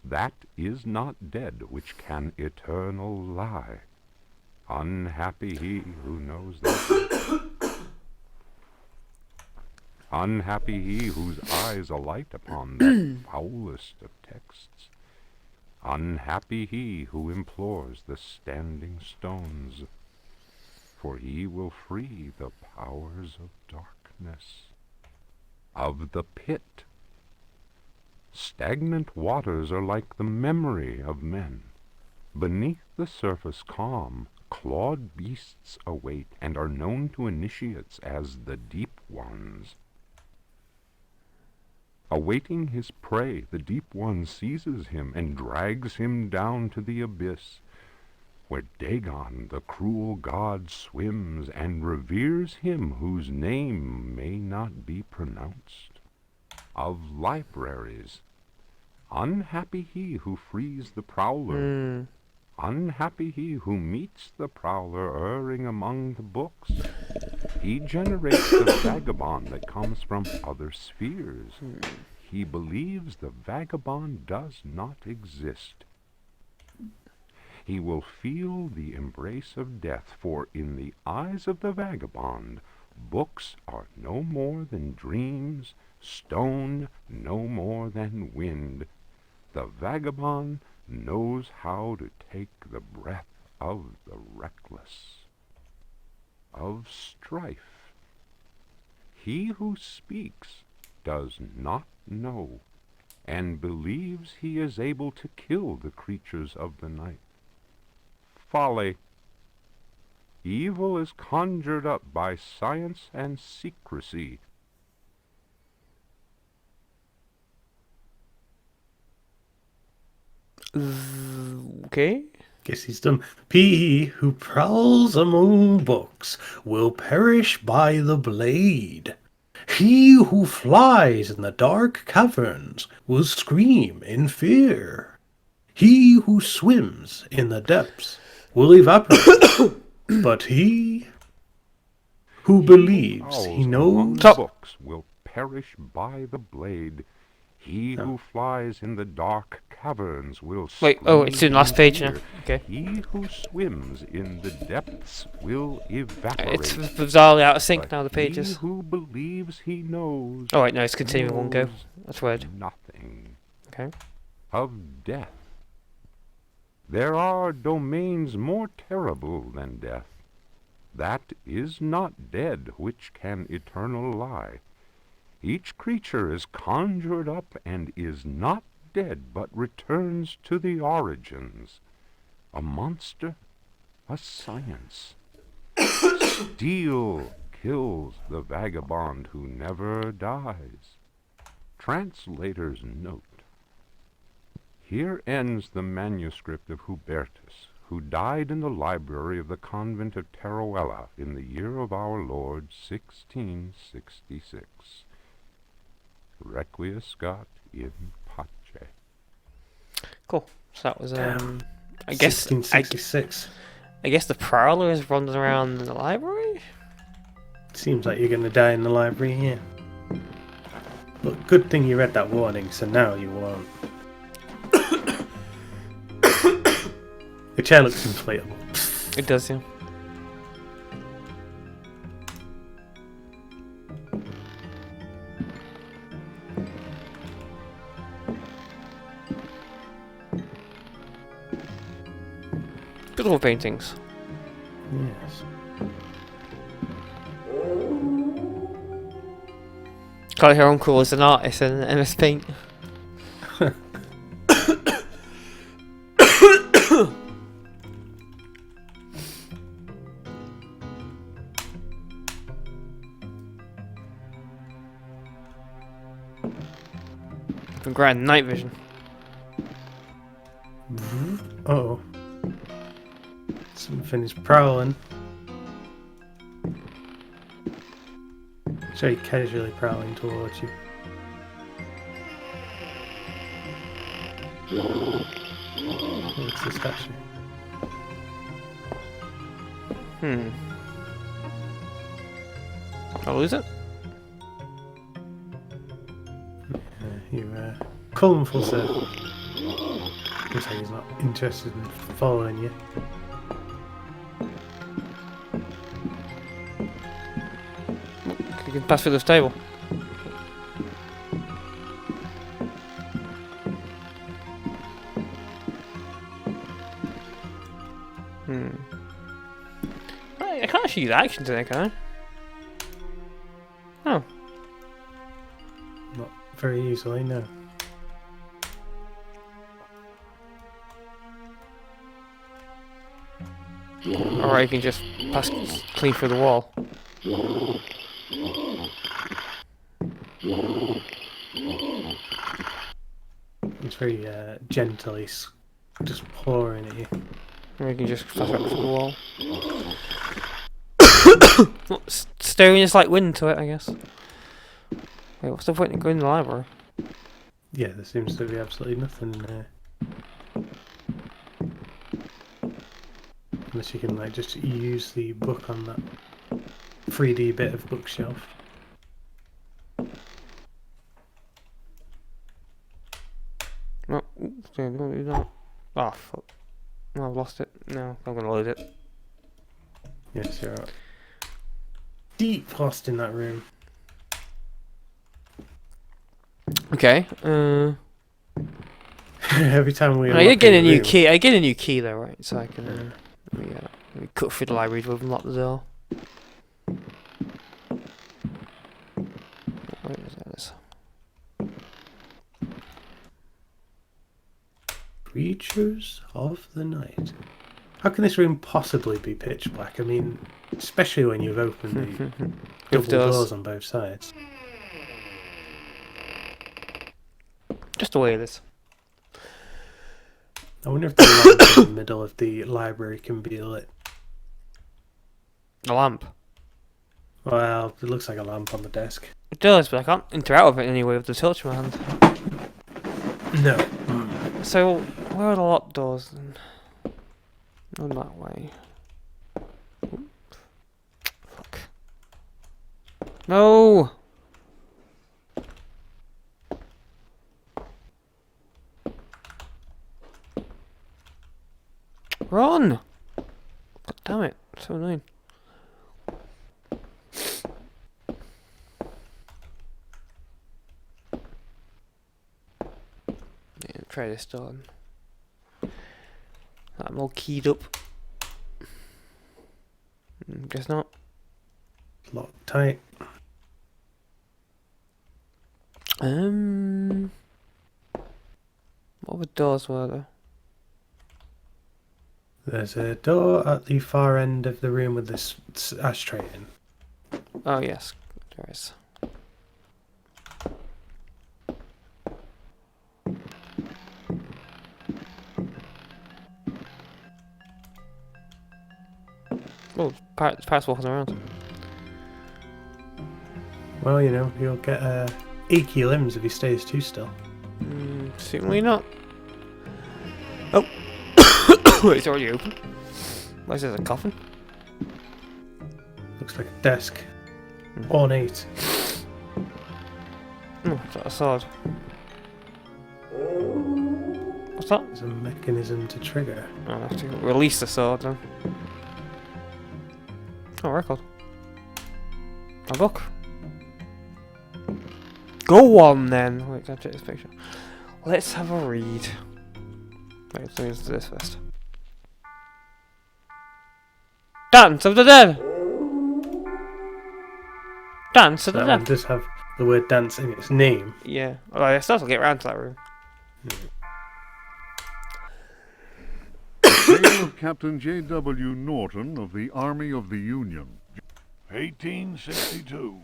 That is not dead which can eternal lie. Unhappy he who knows that. Unhappy he whose eyes alight upon that foulest of texts. Unhappy he who implores the standing stones, for he will free the powers of darkness. Of the pit. Stagnant waters are like the memory of men. Beneath the surface calm, clawed beasts await and are known to initiates as the deep ones. Awaiting his prey, the deep one seizes him and drags him down to the abyss, where Dagon, the cruel god, swims and reveres him whose name may not be pronounced. Of libraries. Unhappy he who frees the prowler. Unhappy he who meets the prowler erring among the books. He generates the vagabond that comes from other spheres. He believes the vagabond does not exist. He will feel the embrace of death, for in the eyes of the vagabond, books are no more than dreams, stone no more than wind. The vagabond knows how to take the breath of the reckless. Of strife. He who speaks does not know, and believes he is able to kill the creatures of the night. Folly. Evil is conjured up by science and secrecy. Okay. Guess he's done. He who prowls among books will perish by the blade. He who flies in the dark caverns will scream in fear. He who swims in the depths will evaporate. But he who believes he knows Books will perish by the blade. He who flies in the dark caverns will Wait, oh, it's in the last page now. fear. Okay. He who swims in the depths will evaporate. It's bizarrely out of sync But now, the he pages. who believes he knows Oh, wait, no, it's continuing in one go. knows That's weird. nothing Okay. of death. There are domains more terrible than death. That is not dead which can eternal lie. Each creature is conjured up and is not dead, but returns to the origins. A monster, a science. Steel kills the vagabond who never dies. Translator's note. Here ends the manuscript of Hubertus, who died in the library of the convent of Teruella in the year of our Lord 1666. Requiescat in pace. Cool. So that was, Damn. I guess, 1666. I guess the Prowler is running around in the library? Seems like you're going to die in the library here. But good thing you read that warning, so now you won't. The chair looks inflatable. It does, yeah. Beautiful paintings. Yes. Got her uncle as an artist in MS Paint. From Grand Night Vision. Oh. Something is prowling. It's very casually prowling towards you. What's the statue? I'll lose it. You call him full circle. Looks like he's not interested in following you. You can pass through this table. I can't actually use action today, can I? Oh. Not very easily, no. Or you can just pass clean through the wall. It's very gently just pouring at you. Or you can just pass right through the wall. Staring is like wind to it, I guess. Wait, what's the point of going to the library? Yeah, there seems to be absolutely nothing in there. Unless you can like just use the book on that 3D bit of bookshelf. No, don't do that. Oh, fuck. No, I've lost it. No, I'm gonna load it. Yes, you're right. Deep lost in that room. Okay. Every time we. I get a new room, key. I get a new key though, right? So I can. Let me cut through the library to unlock the door. Where is that? Creatures of the night. How can this room possibly be pitch black? I mean, especially when you've opened the double doors on both sides. Just the way it is. I wonder if the lamp in the middle of the library can be lit. A lamp. Well, it looks like a lamp on the desk. It does, but I can't interact with it anyway with the touch of my hand. No. So, where are the locked doors then? Not that way. Oop. Fuck. No! Run! God damn it, so annoying. Yeah, try this door. I'm all keyed up. Guess not. Locked tight. What other doors were there? There's a door at the far end of the room with this ashtray in. Oh yes, there is. Oh, pirates walking around. Well, you know, he'll get achy limbs if he stays too still. Certainly not. Oh, it's already open. Why is there a coffin? Looks like a desk. Ornate. Oh, is that a sword? What's that? There's a mechanism to trigger. Oh, I have to release the sword then. Oh, record. A book. Go on then. Wait, can I check this picture? Let's have a read. Wait, let me do this first. Dance of the Dead! Dance of the That one Dead! does have the word dance in its name. Yeah. Well, I still have to get around to that room. Tale of Captain J.W. Norton of the Army of the Union. 1862.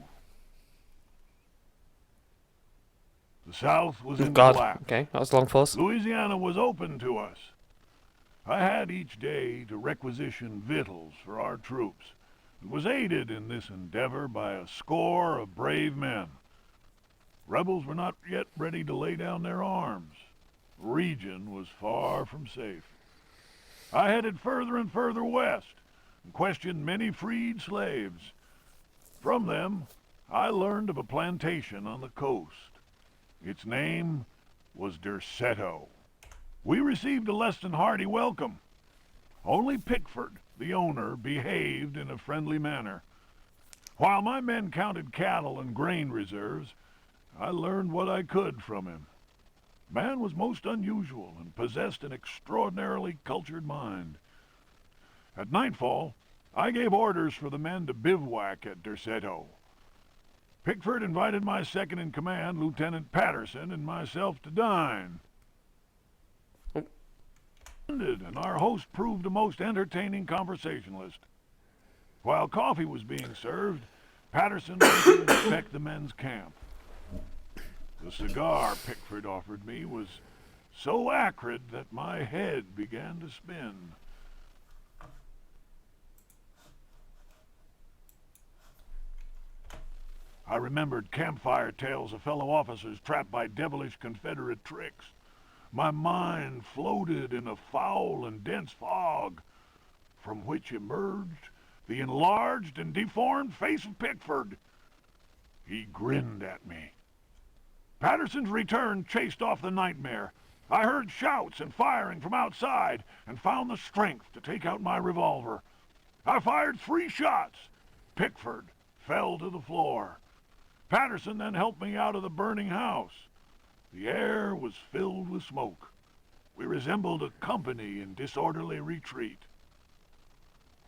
The South was Oh, in God. collapse. Okay, that was a long pause. Louisiana was open to us. I had each day to requisition victuals for our troops, and was aided in this endeavor by a score of brave men. Rebels were not yet ready to lay down their arms. The region was far from safe. I headed further and further west, and questioned many freed slaves. From them, I learned of a plantation on the coast. Its name was Derceto. We received a less than hearty welcome. Only Pickford, the owner, behaved in a friendly manner. While my men counted cattle and grain reserves, I learned what I could from him. Man was most unusual and possessed an extraordinarily cultured mind. At nightfall, I gave orders for the men to bivouac at Derceto. Pickford invited my second-in-command, Lieutenant Patterson, and myself to dine. And our host proved a most entertaining conversationalist. While coffee was being served, Patterson went to inspect the men's camp. The cigar Pickford offered me was so acrid that my head began to spin. I remembered campfire tales of fellow officers trapped by devilish Confederate tricks. My mind floated in a foul and dense fog, from which emerged the enlarged and deformed face of Pickford. He grinned at me. Patterson's return chased off the nightmare. I heard shouts and firing from outside and found the strength to take out my revolver. I fired 3 shots. Pickford fell to the floor. Patterson then helped me out of the burning house. The air was filled with smoke. We resembled a company in disorderly retreat.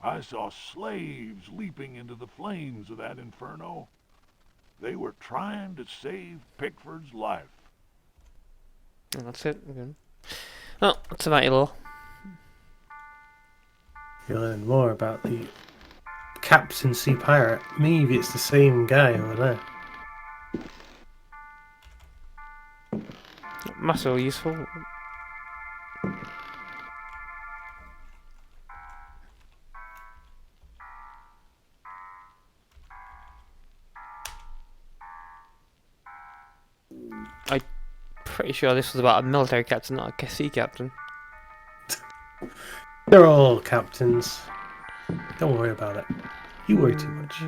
I saw slaves leaping into the flames of that inferno. They were trying to save Pickford's life. And that's it. Okay. Well, that's about your law. You'll learn more about the Captain Sea Pirate. Maybe it's the same guy over there. Massively useful. I'm pretty sure this was about a military captain, not a sea captain. They're all captains. Don't worry about it. You worry too much.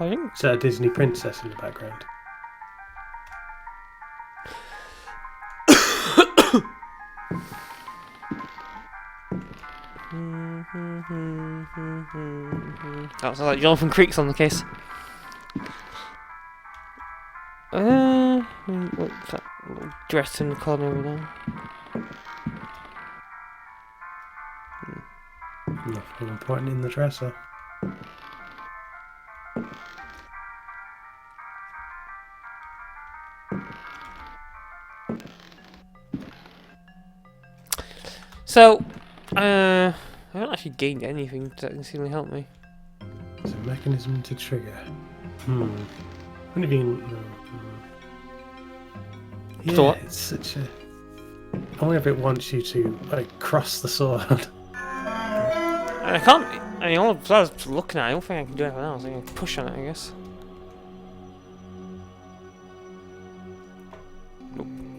I think Is that a Disney princess in the background? That was like Jonathan Creek's on the case. What's that little dress in the corner over there? Nothing important in the dresser. So, I haven't actually gained anything that can seemingly help me. It's a mechanism to trigger. When have you... Yeah, So what? it's such a... Only if it wants you to, like, cross the sword. I can't. I mean, all I was looking at, I don't think I can do anything else. I can push on it, I guess.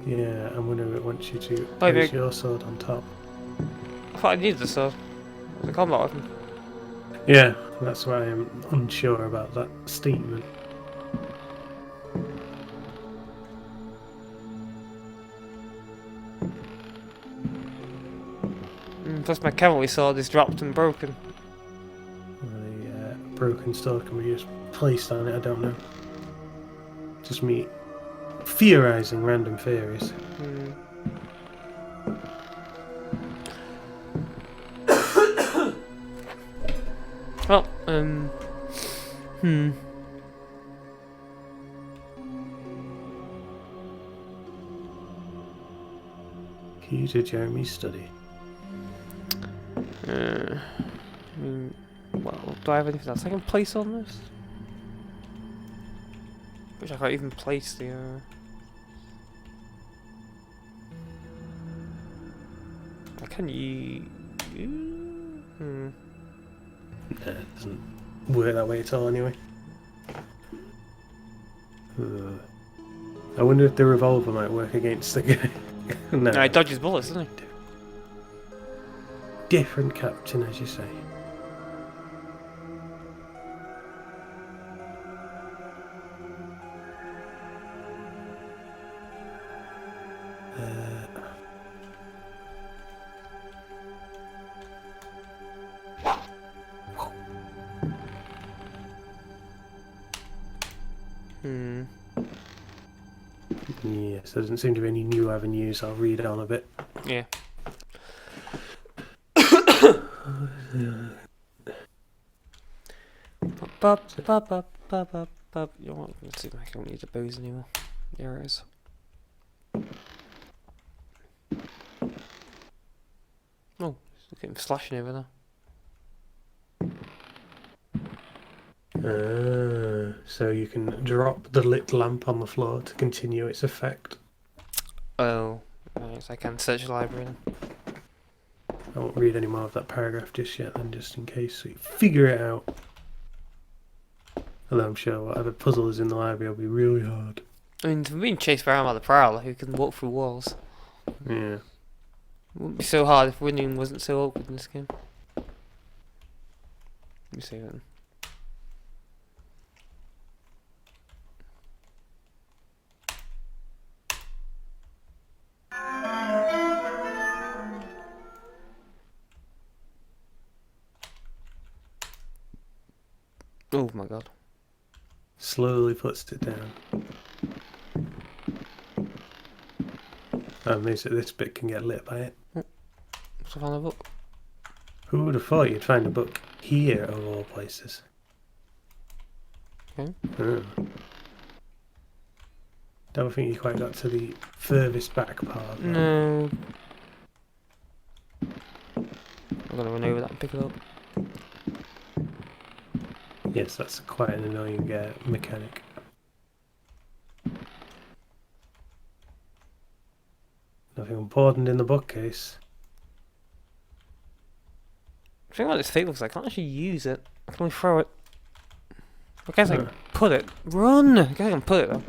Yeah, I wonder if it wants you to Maybe. place your sword on top. I thought I needed the sword. The combat weapon. Yeah, that's why I'm unsure about that statement. Plus, my cavalry sword is dropped and broken. The broken sword can be just placed on it, I don't know. Just me theorising random theories. Well, Key to Jeremy's study. Well, do I have anything else I can place on this? Which I can't even place the, I can use... Nah, it doesn't work that way at all anyway. I wonder if the revolver might work against the guy. No. No, he dodges bullets, doesn't he? Different captain, as you say. Yes, there doesn't seem to be any new avenues. I'll read on a bit. Yeah. You know what? Let's see if I don't need the booze anymore. There it is. Oh, look at him slashing over there. So you can drop the lit lamp on the floor to continue its effect. Oh, right, so I can search the library then. I won't read any more of that paragraph just yet, then, just in case, so you figure it out. Although I'm sure whatever puzzle is in the library will be really hard. I mean, we're being chased around by the Prowler who can walk through walls. Yeah. It wouldn't be so hard if winning wasn't so awkward in this game. Let me see then. Oh my god. Slowly puts it down. Amazing, this bit can get lit by it. What's I found a book? Who would have thought you'd find a book here of all places? Okay. Oh. Don't think you quite got to the furthest back part. No. I'm gonna run over that and pick it up. Yes, that's quite an annoying mechanic. Nothing important in the bookcase. The thing about this table is I can't actually use it. I can only throw it. I guess I can put it. Run! I guess I can put it though.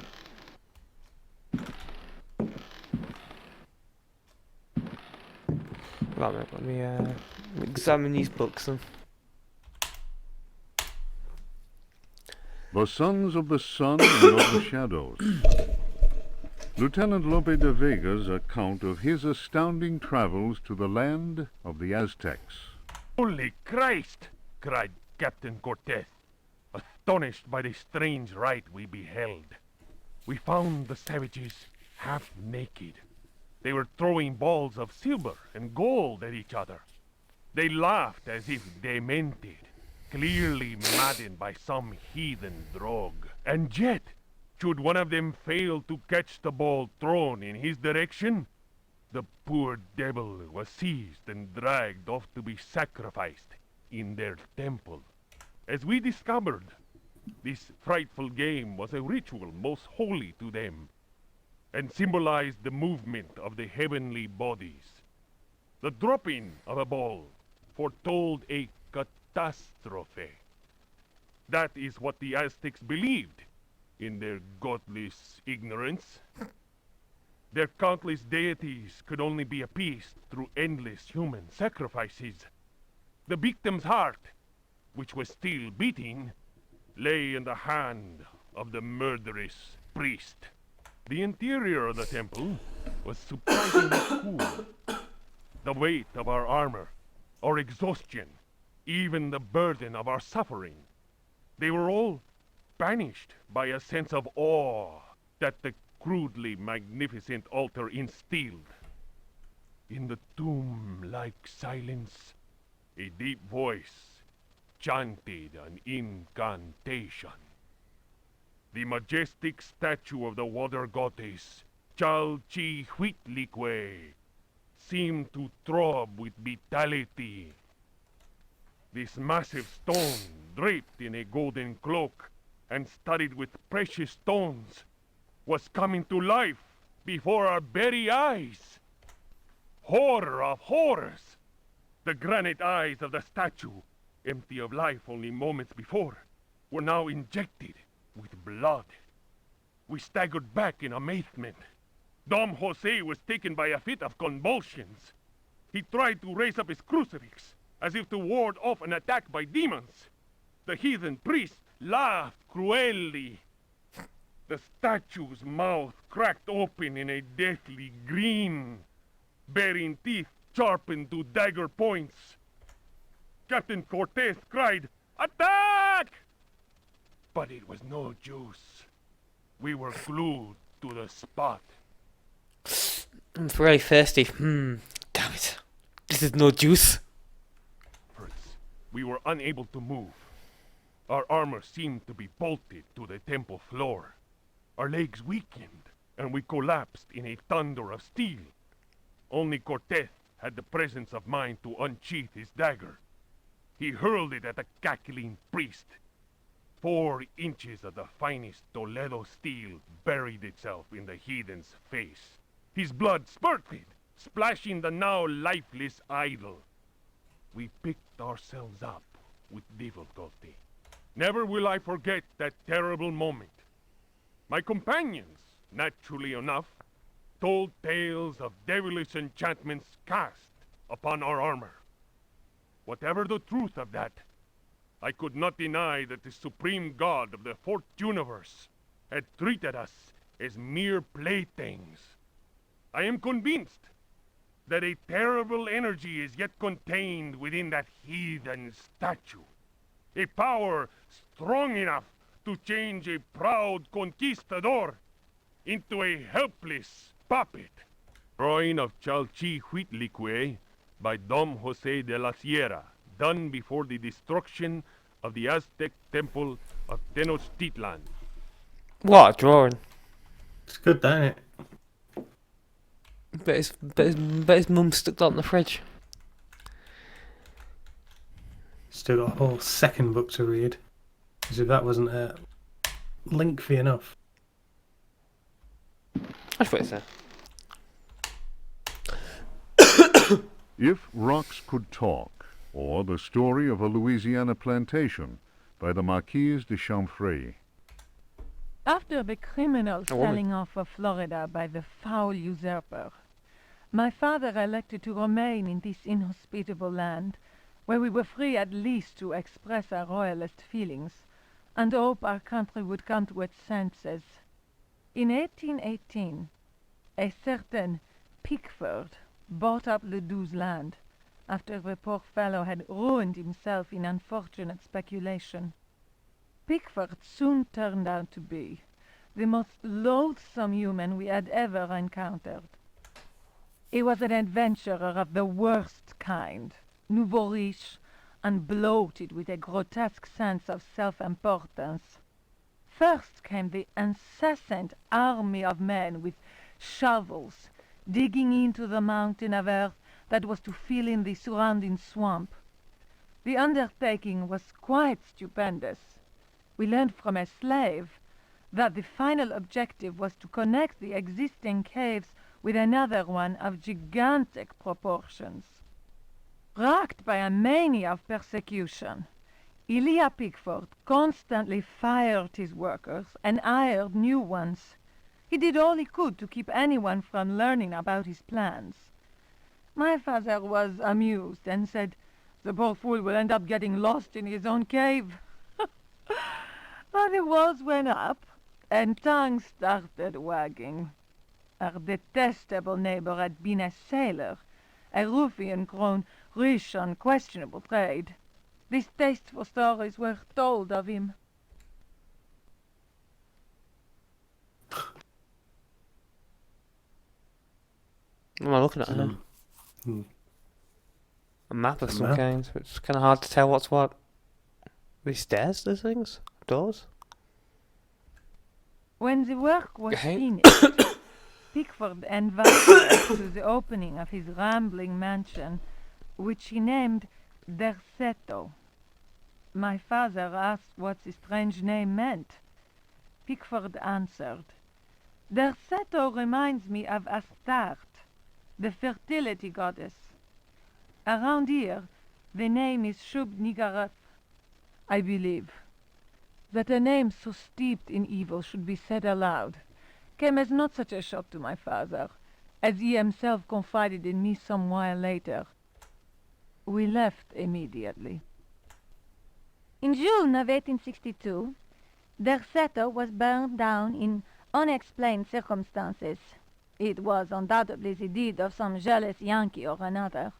Right, mate, let me examine these books then. The Sons of the Sun and of the Shadows. Lieutenant Lope de Vega's account of his astounding travels to the land of the Aztecs. Holy Christ! Cried Captain Cortez, astonished by the strange rite we beheld. We found the savages half naked. They were throwing balls of silver and gold at each other. They laughed as if demented, clearly maddened by some heathen drug. And yet, should one of them fail to catch the ball thrown in his direction, the poor devil was seized and dragged off to be sacrificed in their temple. As we discovered, this frightful game was a ritual most holy to them, and symbolized the movement of the heavenly bodies. The dropping of a ball foretold a catastrophe. That is what the Aztecs believed, in their godless ignorance. Their countless deities could only be appeased through endless human sacrifices. The victim's heart, which was still beating, lay in the hand of the murderous priest. The interior of the temple was surprisingly cool. The weight of our armor, our exhaustion, even the burden of our suffering, they were all banished by a sense of awe that the crudely magnificent altar instilled. In the tomb-like silence, a deep voice chanted an incantation. The majestic statue of the water goddess, Chalchihuitlicue, seemed to throb with vitality. This massive stone, draped in a golden cloak and studded with precious stones, was coming to life before our very eyes. Horror of horrors! The granite eyes of the statue, empty of life only moments before, were now injected with blood. We staggered back in amazement. Dom Jose was taken by a fit of convulsions. He tried to raise up his crucifix, as if to ward off an attack by demons. The heathen priest laughed cruelly. The statue's mouth cracked open in a deathly grin, bearing teeth sharpened to dagger points. Captain Cortez cried, "Attack!" But it was no use. We were glued to the spot. I'm very thirsty. Damn it. This is no juice. First, we were unable to move. Our armor seemed to be bolted to the temple floor. Our legs weakened, and we collapsed in a thunder of steel. Only Cortez had the presence of mind to unsheath his dagger. He hurled it at the cackling priest. 4 inches of the finest Toledo steel buried itself in the heathen's face. His blood spurted, splashing the now lifeless idol. We picked ourselves up with difficulty. Never will I forget that terrible moment. My companions, naturally enough, told tales of devilish enchantments cast upon our armor. Whatever the truth of that, I could not deny that the supreme god of the fourth universe had treated us as mere playthings. I am convinced that a terrible energy is yet contained within that heathen statue. A power strong enough to change a proud conquistador into a helpless puppet. Drawing of Chalchihuitlicue by Dom Jose de la Sierra, done before the destruction of the Aztec temple of Tenochtitlan. What a drawing. It's good, isn't it? Bet his mum stuck that in the fridge. Still got a whole second book to read. As if that wasn't lengthy enough. That's what it said. If Rocks Could Talk, or The Story of a Louisiana Plantation by the Marquise de Chamfray. After the criminal A woman. selling off of Florida by the foul usurper, my father elected to remain in this inhospitable land, where we were free at least to express our royalist feelings, and hope our country would come to its senses. In 1818, a certain Pickford bought up Ledoux's land, after the poor fellow had ruined himself in unfortunate speculation. Pickford soon turned out to be the most loathsome human we had ever encountered. He was an adventurer of the worst kind, nouveau riche, and bloated with a grotesque sense of self-importance. First came the incessant army of men with shovels, digging into the mountain of earth that was to fill in the surrounding swamp. The undertaking was quite stupendous. We learned from a slave that the final objective was to connect the existing caves with another one of gigantic proportions. Racked by a mania of persecution, Elia Pickford constantly fired his workers and hired new ones. He did all he could to keep anyone from learning about his plans. My father was amused and said, "The poor fool will end up getting lost in his own cave." But the walls went up, and tongues started wagging. Our detestable neighbor had been a sailor, a ruffian grown rich on questionable trade. Distasteful stories were told of him. What am I looking at here? A map of some kind. It's kind of hard to tell what's what. These stairs, these things? Doors? When the work was Okay. finished, Pickford invited us to the opening of his rambling mansion, which he named Derceto. My father asked what the strange name meant. Pickford answered, "Derceto reminds me of Astarte, the fertility goddess. Around here, the name is Shub-Niggurath. I believe that a name so steeped in evil should be said aloud came as not such a shock to my father, as he himself confided in me some while later. We left immediately." In June of 1862, Derceto was burned down in unexplained circumstances. It was undoubtedly the deed of some jealous Yankee or another.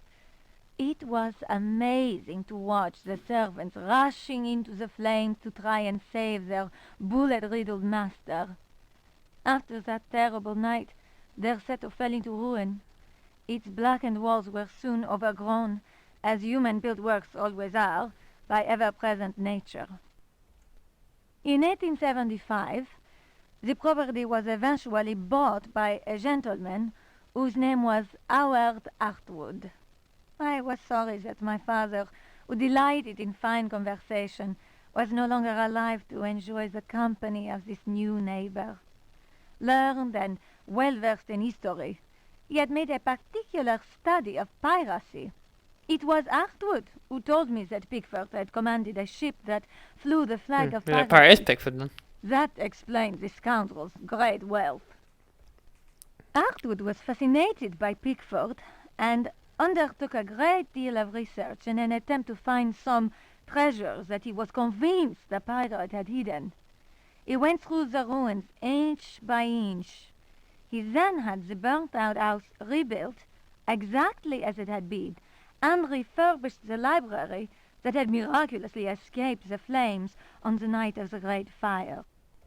It was amazing to watch the servants rushing into the flames to try and save their bullet-riddled master. After that terrible night, Derceto fell into ruin. Its blackened walls were soon overgrown, as human-built works always are, by ever-present nature. In 1875, the property was eventually bought by a gentleman whose name was Howard Hartwood. I was sorry that my father, who delighted in fine conversation, was no longer alive to enjoy the company of this new neighbor. Learned and well-versed in history, he had made a particular study of piracy. It was Hartwood who told me that Pickford had commanded a ship that flew the flag of Yeah, piracy. pirate is Pickford then. That explained the scoundrel's great wealth. Hartwood was fascinated by Pickford and undertook a great deal of research in an attempt to find some treasures that he was convinced the pirate had hidden. He went through the ruins inch by inch. He then had the burnt-out house rebuilt exactly as it had been, and refurbished the library that had miraculously escaped the flames on the night of the Great Fire.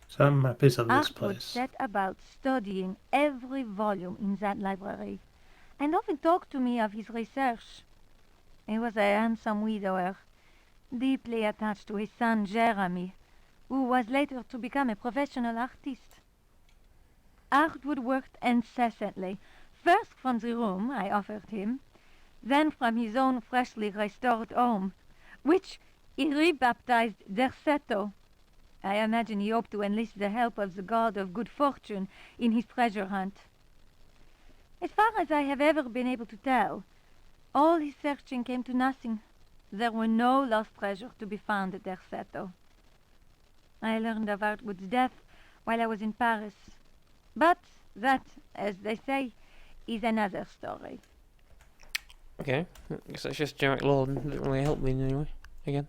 Some map is on this Hartwood place. set about studying every volume in that library, and often talked to me of his research. He was a handsome widower, deeply attached to his son Jeremy, who was later to become a professional artist. Hartwood worked incessantly, first from the room I offered him, then from his own freshly restored home, which he rebaptized Derceto. I imagine he hoped to enlist the help of the god of good fortune in his treasure hunt. As far as I have ever been able to tell, all his searching came to nothing. There were no lost treasures to be found at Derceto. I learned of Hartwood's death while I was in Paris. But that, as they say, is another story. Okay. I guess that's just generic lore and didn't really help me in any way. Again.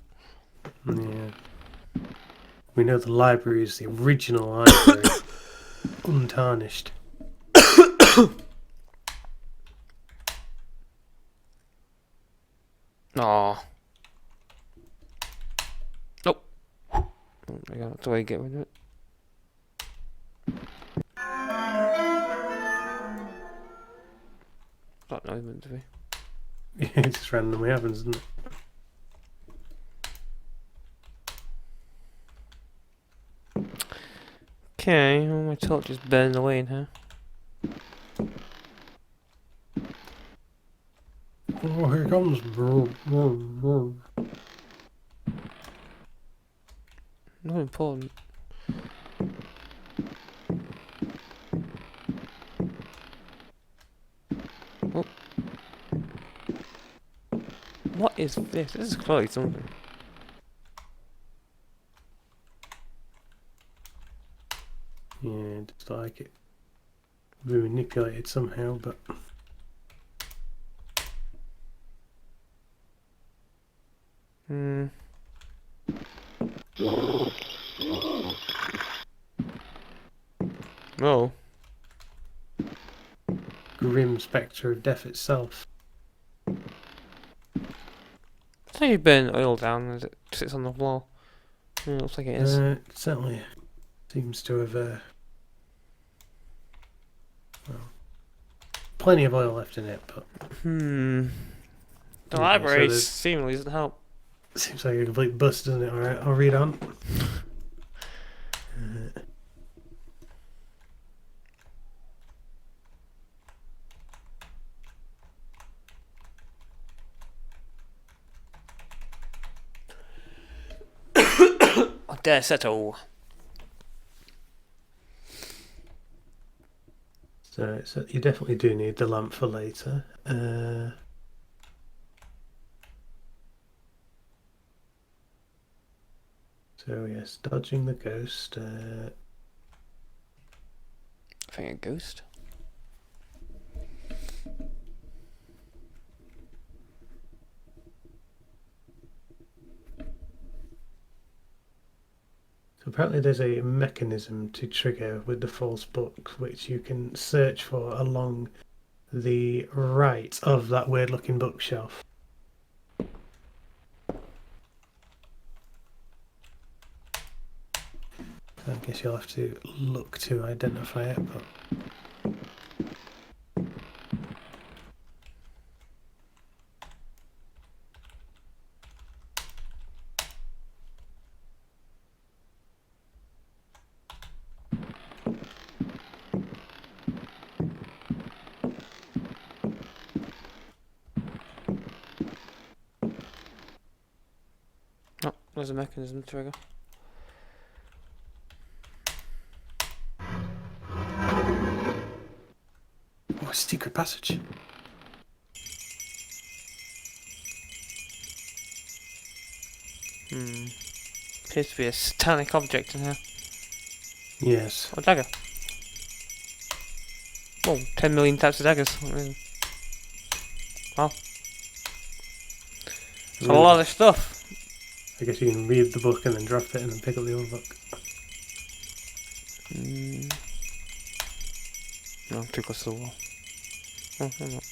Yeah. We know the library is the original library, untarnished. Aw. Nope. Oh my god, that's the way you get rid of it. Not know meant to be. Yeah, it just randomly happens, doesn't it? Okay, well, my torch is burning away in here. Oh, here comes. Not important. Oh. What is this? This is clearly something. Yeah, just like it. We manipulated somehow, but Hmm. Oh. grim spectre of death itself. So you burn oil down as it sits on the floor. Yeah, it looks like it is. It certainly seems to have well, plenty of oil left in it, but The Yeah, library so there's- seemingly doesn't help. seems like a complete bust, doesn't it? Alright, I'll read on. I dare settle. So you definitely do need the lamp for later. So yes, dodging the ghost. I think a ghost. So apparently there's a mechanism to trigger with the false book, which you can search for along the right of that weird looking bookshelf. I guess you'll have to look to identify it, but Oh, there's a mechanism to trigger. oh, a secret passage. Appears to be a satanic object in here. Yes. Oh, dagger. Oh, 10 million types of daggers. Wow. It's a lot of stuff. I guess you can read the book and then drop it and then pick up the other book. No, too close to the wall. Oh, I'm not.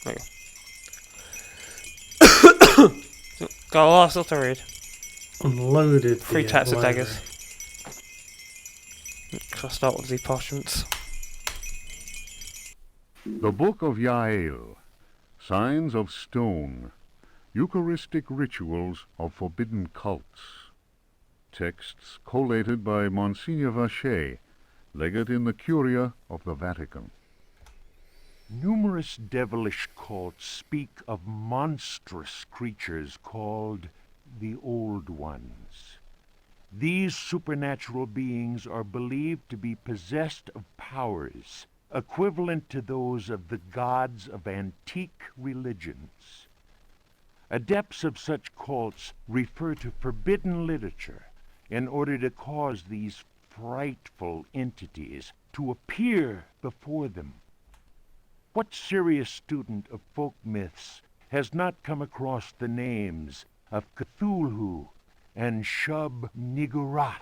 There you go. Got a lot of stuff to read. Unloaded. 3 the, types of library. daggers. Crossed out with the parchments. The Book of Yael, Signs of Stone, Eucharistic Rituals of Forbidden Cults. Texts collated by Monsignor Vacher, legate in the Curia of the Vatican. Numerous devilish cults speak of monstrous creatures called the Old Ones. These supernatural beings are believed to be possessed of powers equivalent to those of the gods of antique religions. Adepts of such cults refer to forbidden literature in order to cause these frightful entities to appear before them. What serious student of folk myths has not come across the names of Cthulhu and Shub-Niggurath?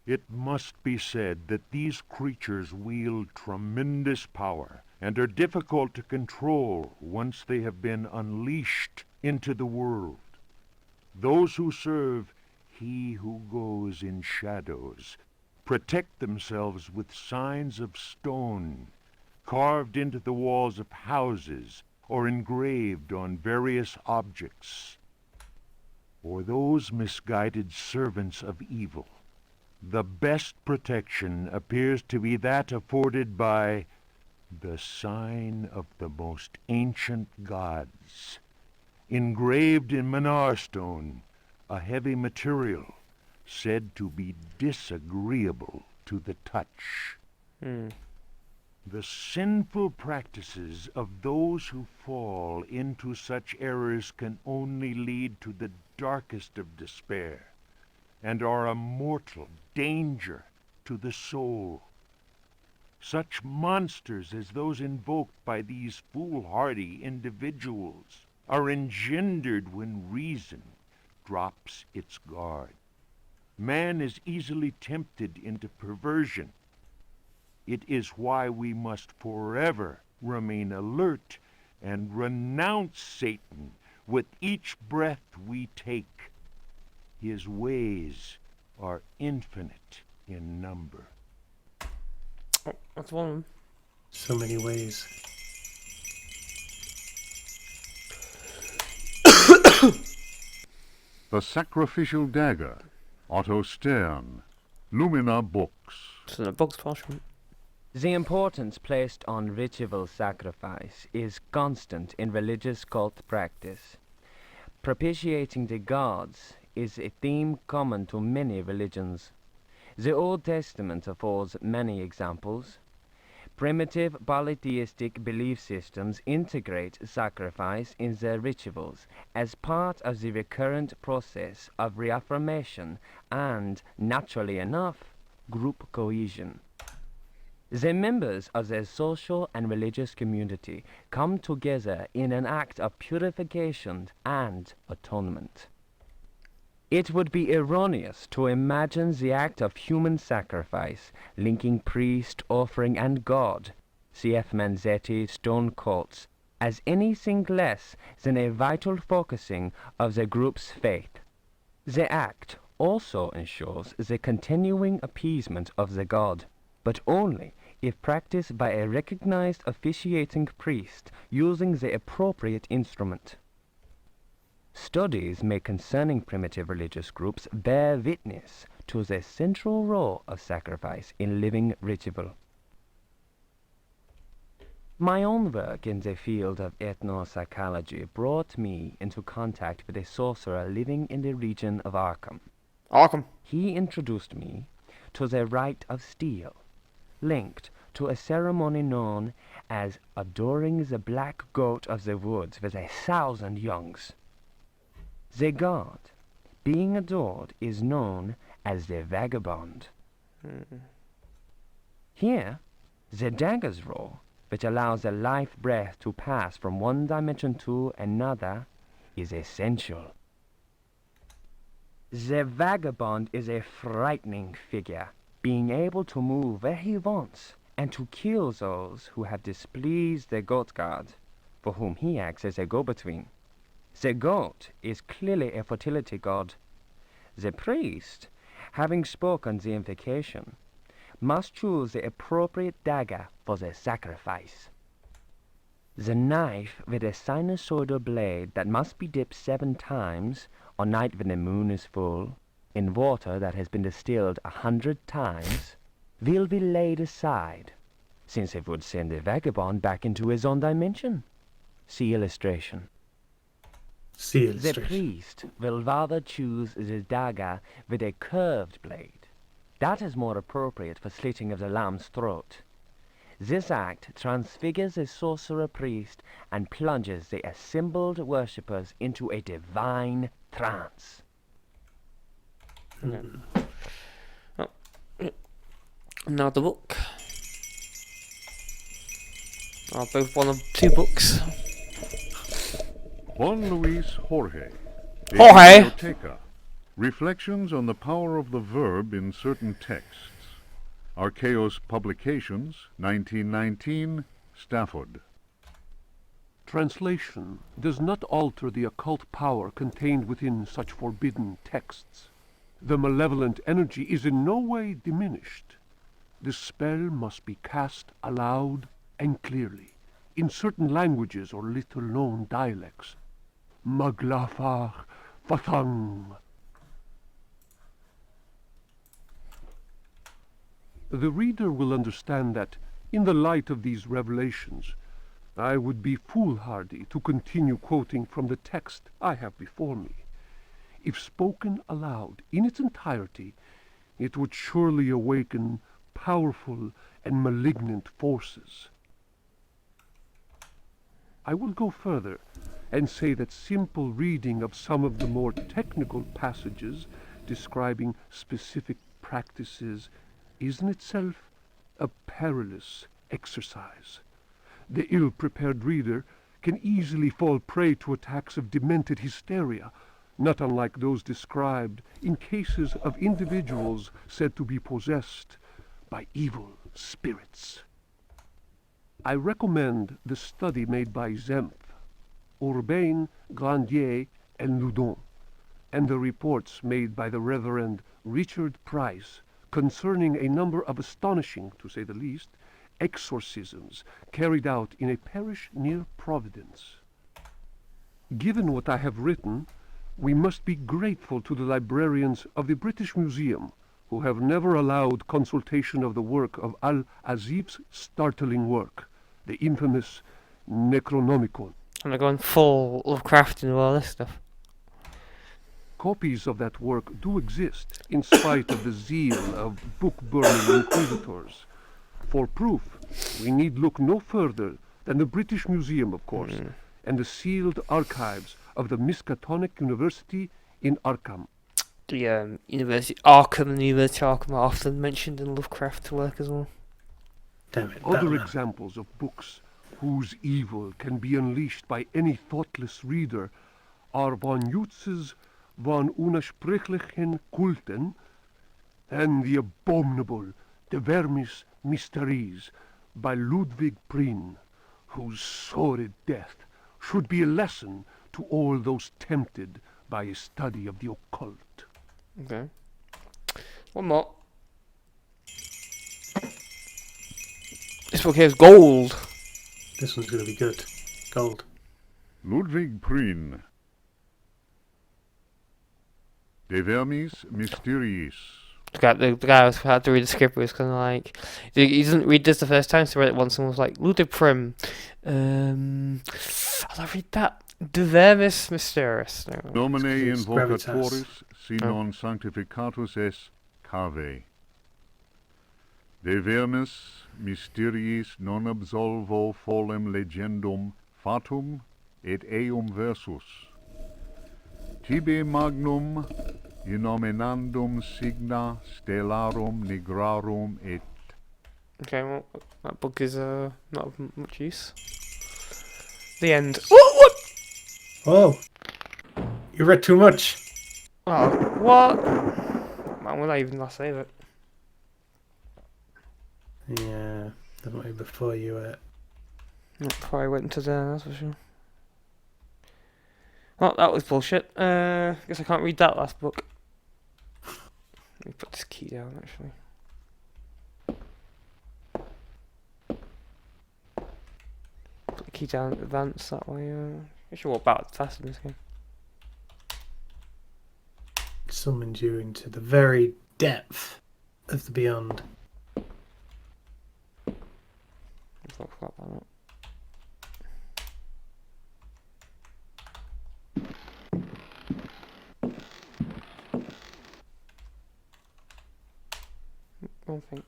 It must be said that these creatures wield tremendous power and are difficult to control once they have been unleashed into the world. Those who serve He who goes in shadows protect themselves with signs of stone, carved into the walls of houses or engraved on various objects. For those misguided servants of evil, the best protection appears to be that afforded by the sign of the most ancient gods, engraved in Manar stone, a heavy material said to be disagreeable to the touch. The sinful practices of those who fall into such errors can only lead to the darkest of despair, and are a mortal danger to the soul. Such monsters as those invoked by these foolhardy individuals are engendered when reason drops its guard. Man is easily tempted into perversion. It is why we must forever remain alert and renounce Satan with each breath we take. His ways are infinite in number. Oh, that's one of them. So many ways. The Sacrificial Dagger, Otto Stern, Lumina Books. It's in a box parchment. The importance placed on ritual sacrifice is constant in religious cult practice. Propitiating the gods is a theme common to many religions. The Old Testament affords many examples. Primitive polytheistic belief systems integrate sacrifice in their rituals as part of the recurrent process of reaffirmation and, naturally enough, group cohesion. The members of their social and religious community come together in an act of purification and atonement. It would be erroneous to imagine the act of human sacrifice linking priest, offering, and God, cf. Manzetti stone cults, as anything less than a vital focusing of the group's faith. The act also ensures the continuing appeasement of the god, but only if practiced by a recognized officiating priest using the appropriate instrument. Studies made concerning primitive religious groups bear witness to the central role of sacrifice in living ritual. My own work in the field of ethnopsychology brought me into contact with a sorcerer living in the region of Arkham. Arkham. He introduced me to the rite of steel, linked to a ceremony known as adoring the black goat of the woods with 1,000 youngs. The god being adored is known as the vagabond. Here, the dagger's role, which allows the life breath to pass from one dimension to another, is essential. The vagabond is a frightening figure, being able to move where he wants and to kill those who have displeased the goat god, for whom he acts as a go-between. The goat is clearly a fertility god. The priest, having spoken the invocation, must choose the appropriate dagger for the sacrifice. The knife with a sinusoidal blade that must be dipped 7 times, on night when the moon is full, in water that has been distilled 100 times, will be laid aside, since it would send the vagabond back into his own dimension. See illustration. The priest will rather choose the dagger with a curved blade. That is more appropriate for slitting of the lamb's throat. This act transfigures the sorcerer priest and plunges the assembled worshippers into a divine trance. Now the book. Both one of 2 books. Juan Luis Jorge. Jorge! Biblioteca, Reflections on the power of the verb in certain texts. Archaeos Publications, 1919, Stafford. Translation does not alter the occult power contained within such forbidden texts. The malevolent energy is in no way diminished. The spell must be cast aloud and clearly, in certain languages or little-known dialects. Maglafar Fathang. The reader will understand that, in the light of these revelations, I would be foolhardy to continue quoting from the text I have before me. If spoken aloud in its entirety, it would surely awaken powerful and malignant forces. I will go further and say that simple reading of some of the more technical passages describing specific practices is in itself a perilous exercise. The ill-prepared reader can easily fall prey to attacks of demented hysteria, not unlike those described in cases of individuals said to be possessed by evil spirits. I recommend the study made by Zempf, Urbain, Grandier, and Loudon, and the reports made by the Reverend Richard Price concerning a number of astonishing, to say the least, exorcisms carried out in a parish near Providence. Given what I have written, we must be grateful to the librarians of the British Museum, who have never allowed consultation of the work of Al-Azif's startling work, the infamous Necronomicon. And they're going full Lovecraft and all this stuff. Copies of that work do exist, in spite of the zeal of book-burning inquisitors. For proof, we need look no further than the British Museum, of course, and the sealed archives of the Miskatonic University in Arkham. The University Arkham and the University Arkham are often mentioned in Lovecraft work as well. Damn it. Other Batman. examples of books whose evil can be unleashed by any thoughtless reader are von Jutz's von Unersprechlichen Kulten and the abominable De Vermis Mysteries by Ludwig Prien, whose sordid death should be a lesson to all those tempted by a study of the occult. Okay. One more. This book here is gold. This one's going to be good. Gold. Ludwig Prien. De Vermis Mysteriis. The guy who had to read the script was kind of like, he doesn't read this the first time, so he read it once and was like, Ludwig Prim. I'll read that. De Vermis Mysteriis. No. Nomine It's invocatoris, gravitas. si non sanctificatus es cave. De vermis mysteriis non absolvo folem legendum fatum et eum versus. Tibi magnum innominandum signa stellarum nigrarum et. Okay, well, that book is not of much use. The end. What? Oh! You read too much! Oh, what? Man, will I even last save it? Yeah, definitely before you Before I went into there, that's for sure. Well, that was bullshit. Guess I can't read that last book. Let me put this key down, actually. Put the key down in advance, that way, I should walk about fast in this game. summoned you into the very depth of the beyond. I forgot about that. One thing.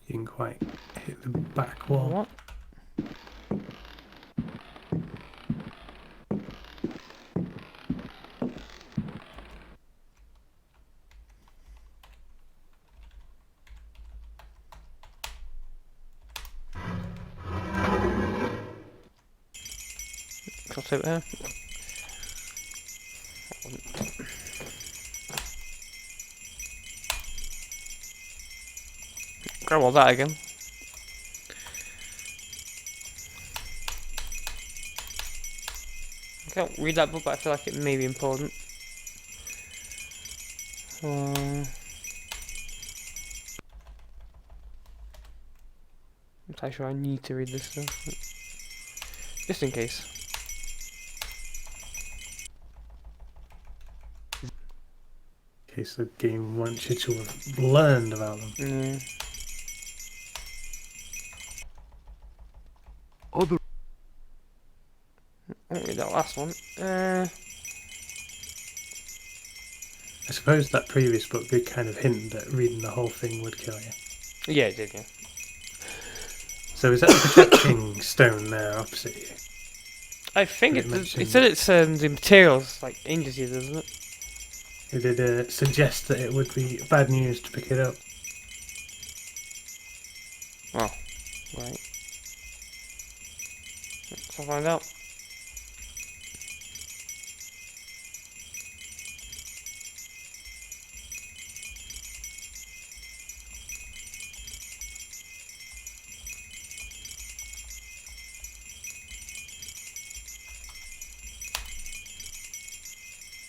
You didn't quite hit the back wall. What? Cross over here. Grab all that again. I can't read that book, but I feel like it may be important. I'm not sure I need to read this though. Just in case. In case the game wants you to have learned about them. Yeah. Other I won't read that last one. I suppose that previous book did kind of hint that reading the whole thing would kill you. Yeah, it did, yeah. So is that the protecting stone there opposite you? I think Did it it mention- said it's the materials like Angels use, doesn't it? It did suggest that it would be bad news to pick it up. Oh, right. Let's find out.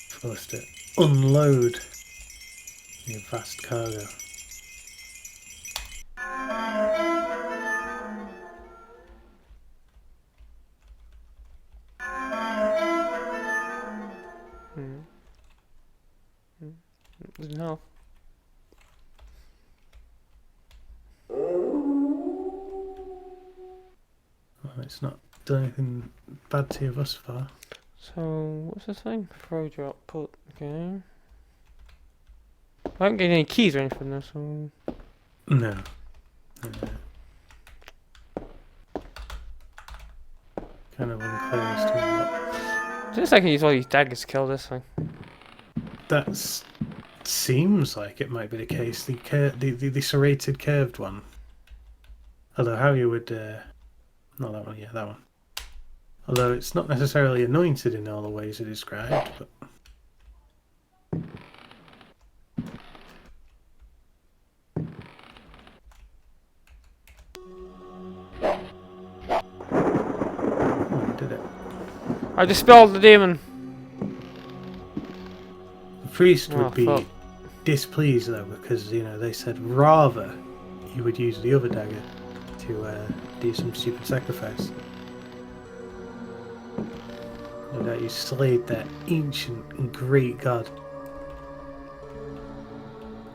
Supposed to unload your vast cargo. No. Well, it's not done anything bad to you thus far. So, what's this thing? Throw, drop, put, okay. I haven't got any keys or anything though, so... No. Kind of unclear as to what. Just I can use all these daggers to kill this thing. That seems like it might be the case. The serrated curved one. Although how you would... not that one, yeah, that one. Although it's not necessarily anointed in all the ways it described, but... Oh, did it. I dispelled the demon! The priest Oh, would be fuck. displeased though, because, you know, they said rather you would use the other dagger to do some stupid sacrifice. No doubt you slayed that ancient and great god.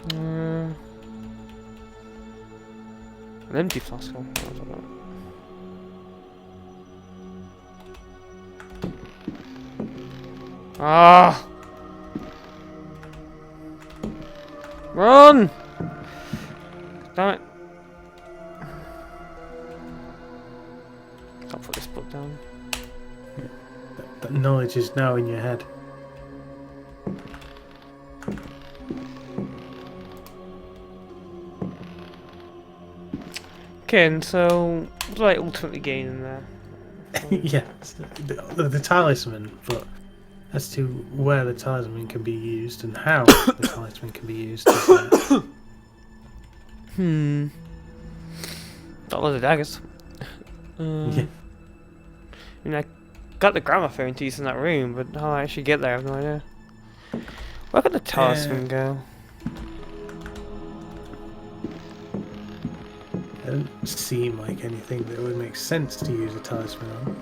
An empty flask. I don't know. Ah! Run! Damn it. I'll put this book down. That knowledge is now in your head. Okay, and so what do I ultimately gain in there? Yeah, the talisman, but as to where the talisman can be used and how the talisman can be used is, Got loads of daggers. yeah. I mean, I got the gramophone to use in that room, but how I actually get there, I have no idea. Where could the talisman go? It doesn't seem like anything that would make sense to use a talisman on.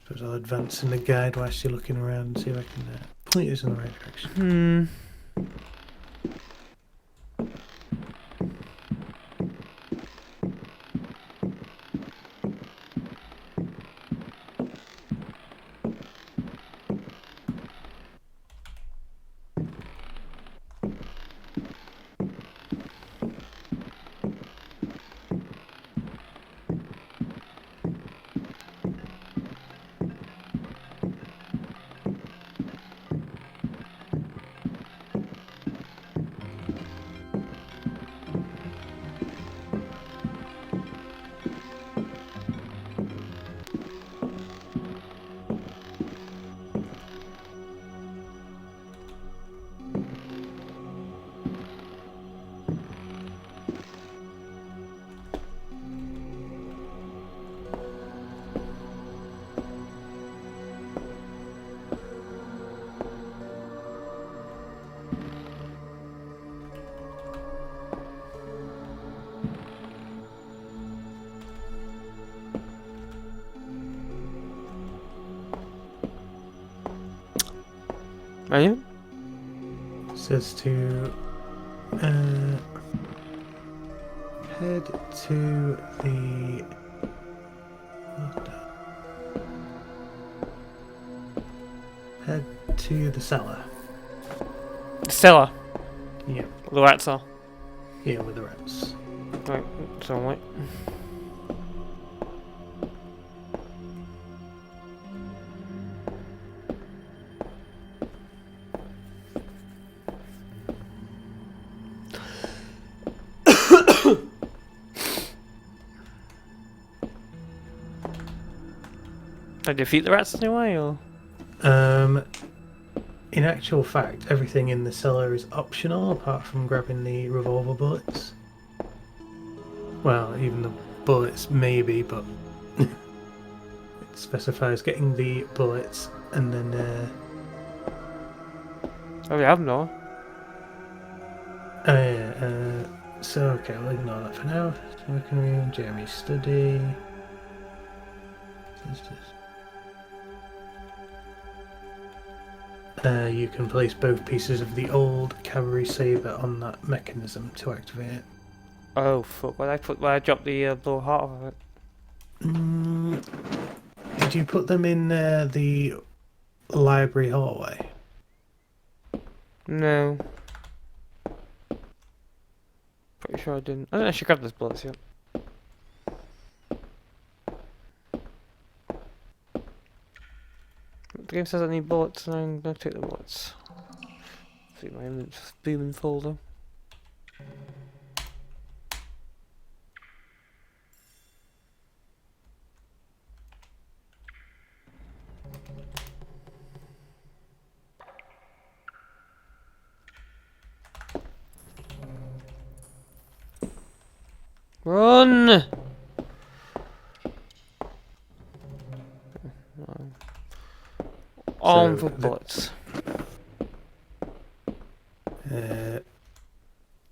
Suppose I'll advance in the guide whilst you're looking around and see if I can point us in the right direction. Are you? It says to head to the head to the cellar. Cellar. Yeah, The rats are. yeah, with the rats. Right, it's alright. I defeat the rats anyway, or? In actual fact, everything in the cellar is optional apart from grabbing the revolver bullets. Well, even the bullets maybe, but it specifies getting the bullets and then Oh, we have no. so okay, we'll ignore that for now. Smoking room, Jeremy's study. You can place both pieces of the old cavalry saber on that mechanism to activate it. Oh fuck! Why I dropped the little heart off of it? Did you put them in the library hallway? No. Pretty sure I didn't. I don't actually grab those bullets yet. The game says I need bullets, and I'm gonna take the bullets. See my image booming folder. Run! Armed with bullets.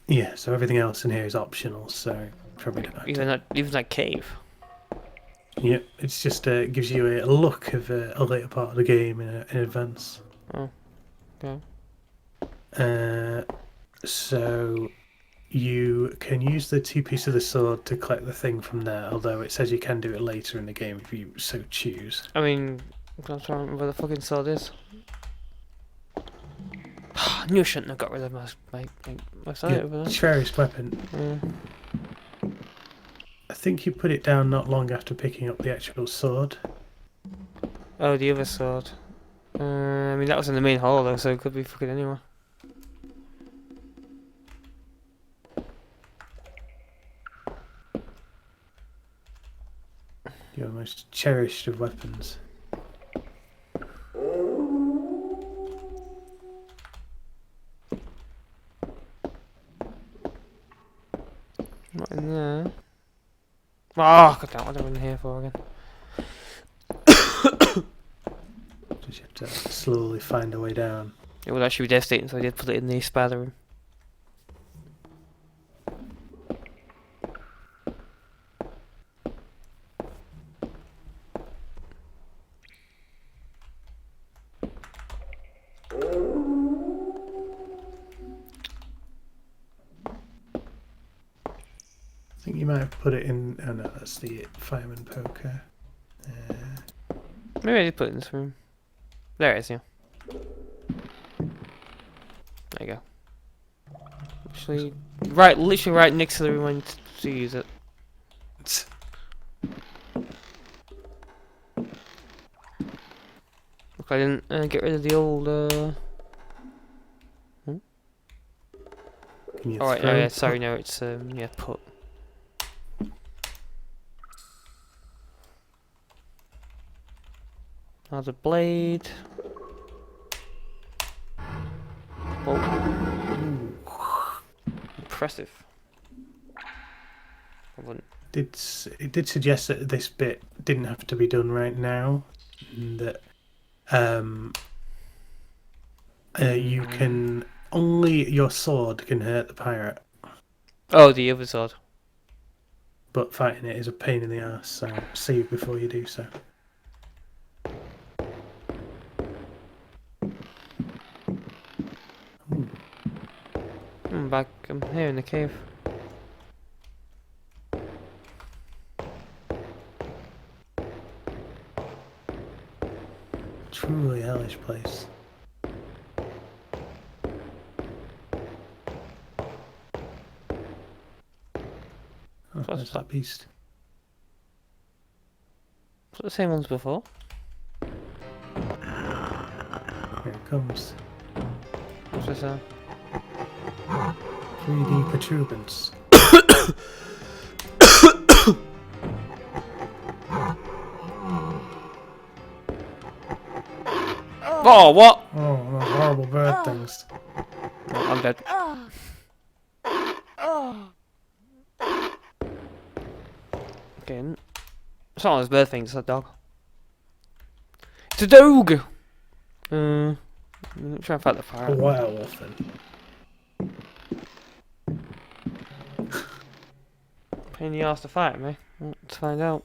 Yeah, so everything else in here is optional, so probably don't have to. Even that cave. Yep, it's just gives you a look of a later part of the game in advance. Oh, okay. So you can use the two pieces of the sword to collect the thing from there, although it says you can do it later in the game if you so choose. I mean, I'm trying to remember where the fucking sword is. I knew I shouldn't have got rid of my sword over there. Cherished weapon. Yeah. I think you put it down not long after picking up the actual sword. Oh, the other sword. I mean, that was in the main hall though, so it could be fucking anywhere. Your most cherished of weapons. Not in there. Oh, god damn, what am I in here for again? Just have to slowly find a way down. It would actually be devastating, so I did put it in the spider room. I think you might have put it in. Oh no, that's the fireman poker. Maybe I did put it in this room. There it is, yeah. There you go. Actually, literally right next to the room I need to use it. Look, I didn't get rid of the old. Alright, oh yeah, sorry, no, it's yeah, put. Another blade. Oh. Impressive. I wouldn't. It did suggest that this bit didn't have to be done right now. And that you can only your sword can hurt the pirate, Oh, the other sword. but fighting it is a pain in the ass. So save before you do so. back. I'm here in the cave. Truly hellish place. Oh, What's there's that beast. Is it the same ones before? Here it comes. What's this now? 3D protuberance. Oh, what? Oh, those horrible bird things. Oh, I'm dead. Okay. It's not those bird things, it's a dog. It's a dog! Try and fight the A fire. werewolf then. Pain in the arse to fight me. Let's find out.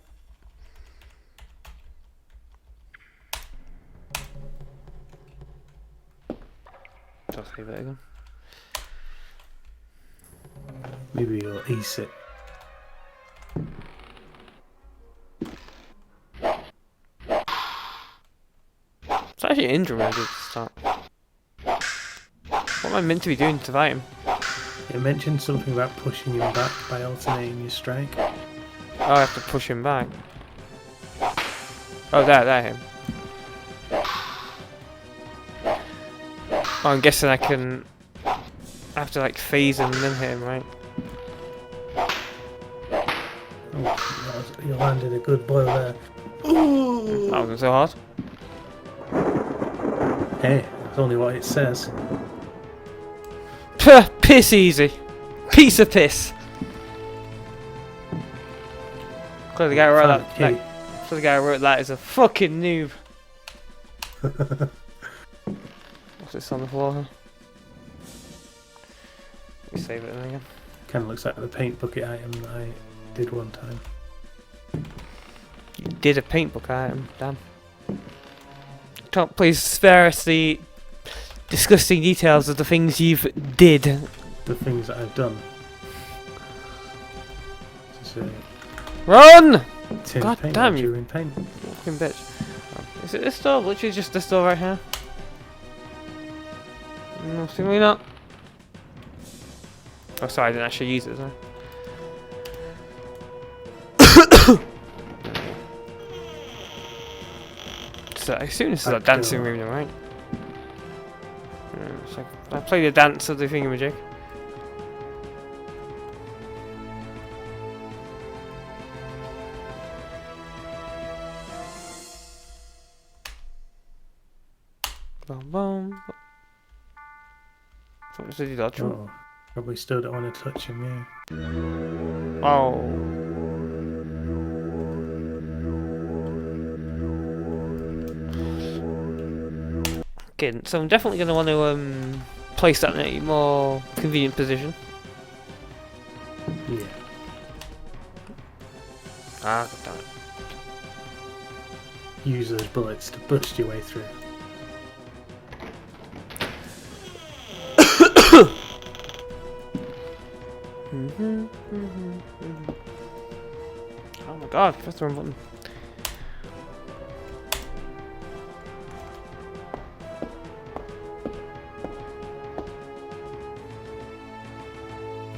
Just leave it again. Maybe you'll ace it. It's actually injured when I did the start. What am I meant to be doing to fight him? It mentioned something about pushing him back by alternating your strike. Oh, I have to push him back. Oh, there, him. Oh, I'm guessing I can... I have to like phase him and then hit him, right? Oh, you landed a good blow there. That wasn't so hard. Hey, that's only what it says. Puh, piss easy. Piece of piss. Clearly the guy who wrote that, Key. so the guy who wrote that is a fucking noob. What's this on the floor here? Let me save it then again. Kind of looks like the paint bucket item that I did one time. You did a paint book item, damn. Don't please spare us the disgusting details of the things you've did. The things that I've done. Just Run! tin God paint damn you. during paint. Fucking bitch. Oh, is it this door? Literally just this door right here? No, seemingly not. Oh, sorry, I didn't actually use it, sorry. So I assume this is a dancing room, though, right? So I play the dance of the thingamajig. Boom, boom. So what did you dodge? Oh, probably still don't want to touch him, yeah. Oh. Okay, so I'm definitely going to want to place that in a more convenient position. Yeah. Ah, god damn it. Use those bullets to bust your way through. Oh my god, press the wrong button.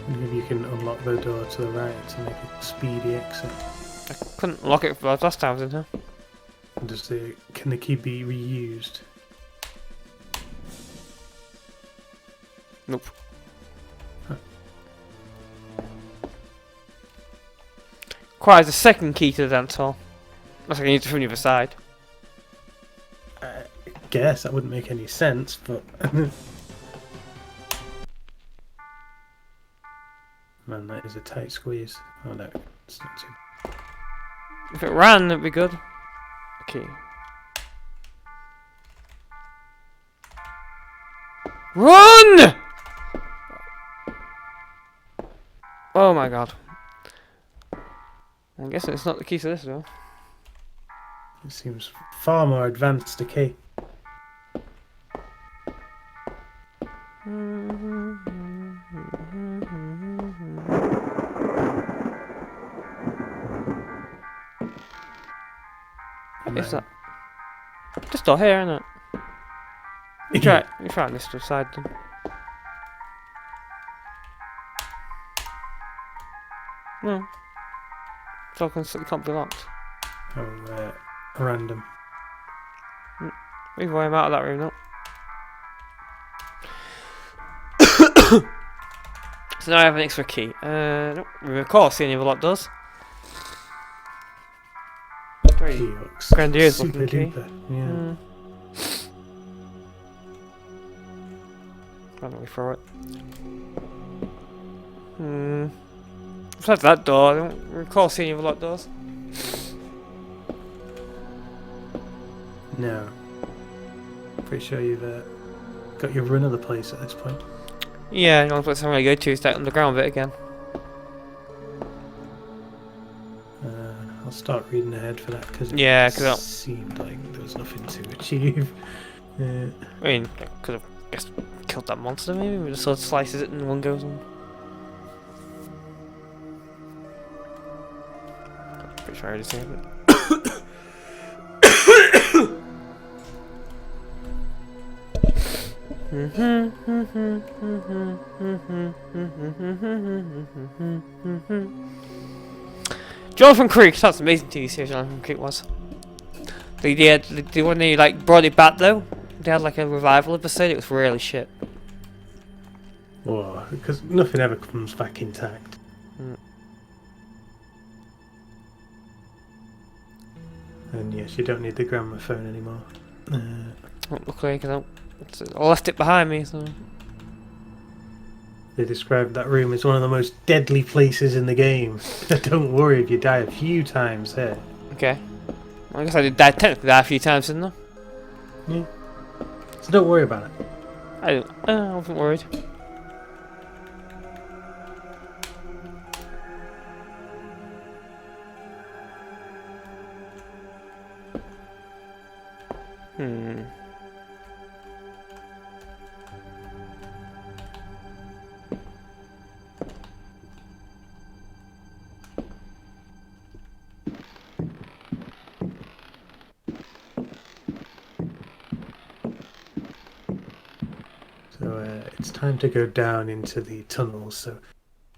Maybe you can unlock the door to the right to make a speedy exit. I couldn't lock it for the last time I was in here. Can the key be reused? Nope. Huh. Requires a second key to the dance hall. Unless I can use it from the other side. I guess that wouldn't make any sense, but... Man, that is a tight squeeze. Oh no, it's not too... If it ran, it'd be good. Okay. Run! Oh my god. I'm guessing it's not the key to this door. It seems far more advanced a key. And Is then- that? Just door here, isn't it? You try on this side then. No. So it can't be locked. Oh, random. Either way, I'm out of that room now. So now I have an extra key. No, of course, the only other lock does. Very Key looks grandiose super looking key. duper. Yeah. Randomly throw it. Besides that door, I don't recall seeing any other locked doors. No. Pretty sure you've got your run of the place at this point. Yeah, the only place I'm going to go to is that underground bit again. I'll start reading ahead for that because Yeah, it seemed like there was nothing to achieve. I mean, I could have just killed that monster maybe, with the sword slices it and one goes on. Pretty sure I already saved it. Jonathan Creek, that's an amazing TV series. Jonathan Creek was. When they like brought it back though, they had like a revival episode. It was really shit. Well, because nothing ever comes back intact. And yes, you don't need the gramophone anymore. Luckily, because I left it behind me. So they described that room as one of the most deadly places in the game. Don't worry if you die a few times here. okay, I guess I did die technically a few times, didn't I? Yeah. So don't worry about it. I wasn't worried. So it's time to go down into the tunnels. So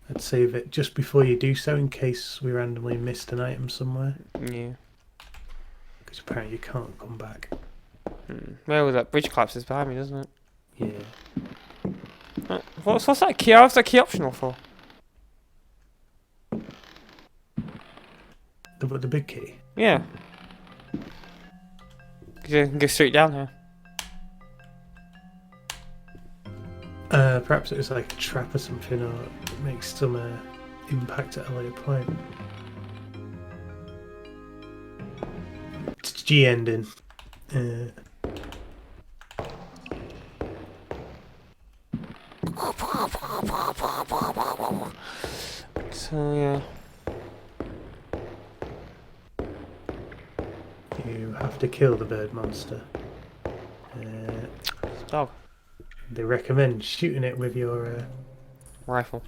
I'd save it just before you do so in case we randomly missed an item somewhere. Yeah. Because apparently you can't come back. Well, that bridge collapses behind me, doesn't it? Yeah. What's that key? How's that key optional for? The big key. Yeah. Because you can go straight down here. Perhaps it was like a trap or something, or it makes some impact at a later point. It's G ending. So yeah. You have to kill the bird monster. Dog. They recommend shooting it with your Rifle.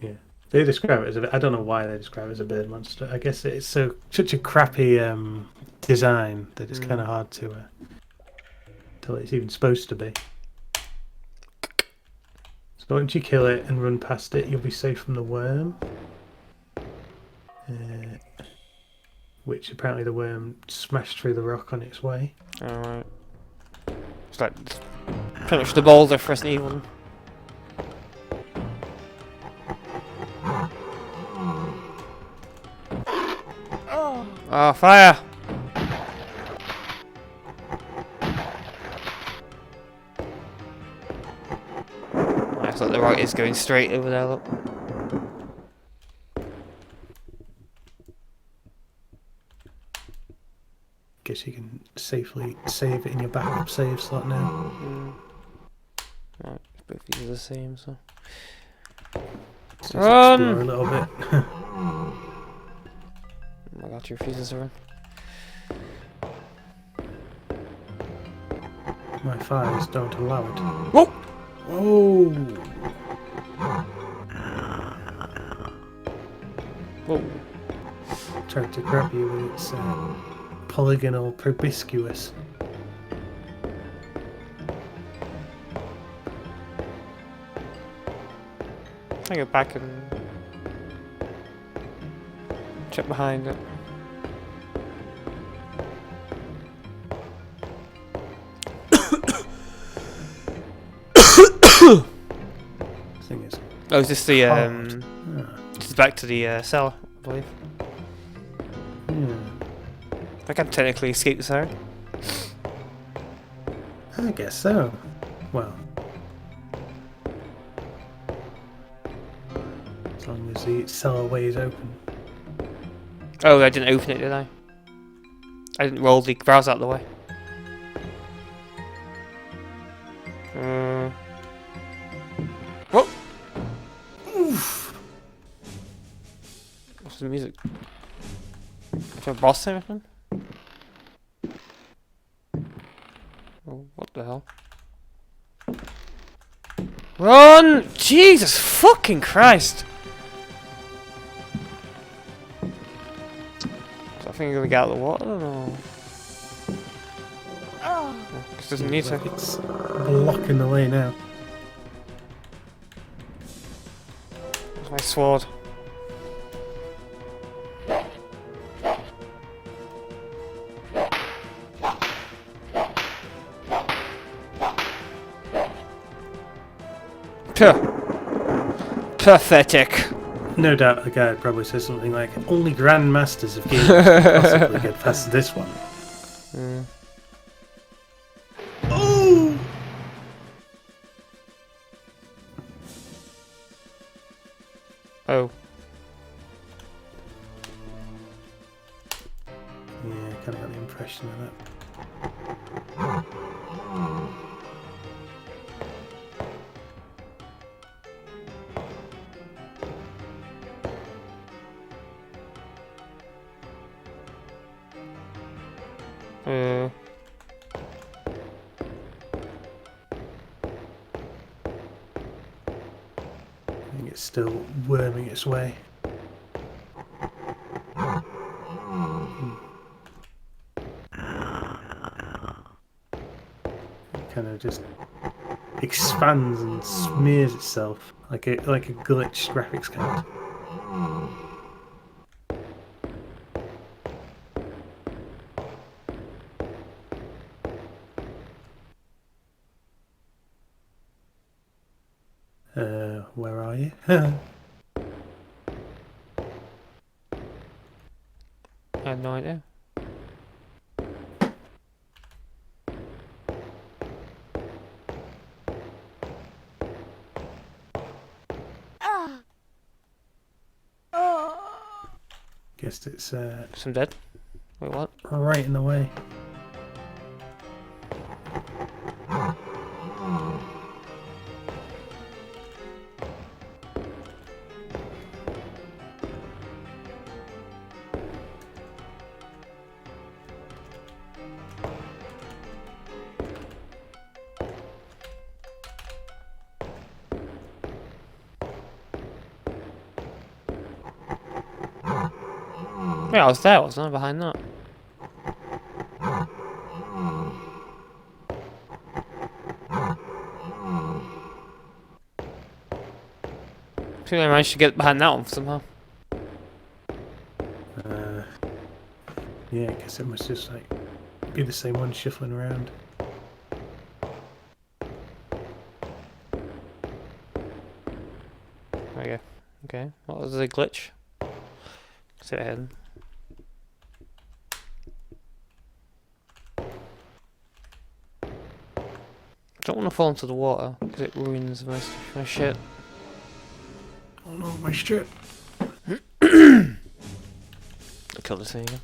Yeah. They describe it as I don't know why they describe it as a bird monster. I guess it's such a crappy design that it's kind of hard to tell it's even supposed to be. So once you kill it and run past it, you'll be safe from the worm. Which apparently the worm smashed through the rock on its way. Alright. It's like pretty much the boulder for Resident Evil. Oh, fire! I thought the rock is going straight over there, look. Guess you can safely save it in your backup save slot now. Right, both these are the same, so. Just explore a little bit. Oh my god, your fuses are on. My fires don't allow it. Whoa! Whoa! Whoa. Tried to grab you with its polygonal proboscis. I go back and check behind it. Thing is, Oh, is this the hard. This is back to the cellar, I believe. Yeah. I can technically escape the cellar. I guess so. Well, as long as the cellar way is open. Oh, I didn't open it, did I? I didn't roll the browser out of the way. What? Oof. What's the music? Is there a boss or anything? Oh, what the hell? Run! Jesus fucking Christ! So I think I'm gonna get out of the water or... Oh, Because doesn't need to. It's blocking the way now. Where's my sword? Pathetic. No doubt the guy probably says something like, only grandmasters of games could possibly get past this one. Oh! Oh. Yeah, I kind of got the impression of that. I think it's still worming its way. It kind of just expands and smears itself like a glitched graphics card. Where are you? I had no idea. Guess it's Some dead. Wait, what? right in the way. Yeah, I was there, wasn't I? Behind that. I think I managed to get behind that one somehow. Yeah, I guess it must just like be the same one shuffling around. There you go. Okay, what was the glitch? Sit ahead. Don't want to fall into the water because it ruins my shit. Oh no, my shit. I killed this thing again.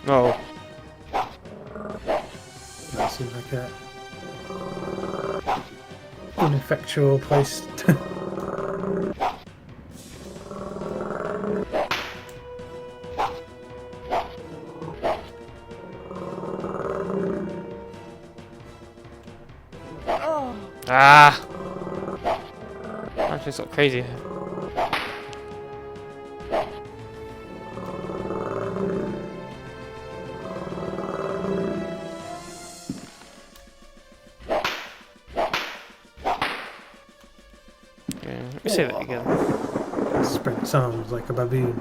No. That seems like a ineffectual place. Ah! Actually, it's got crazy. Yeah, let me see that again. Spread its arms like a baboon.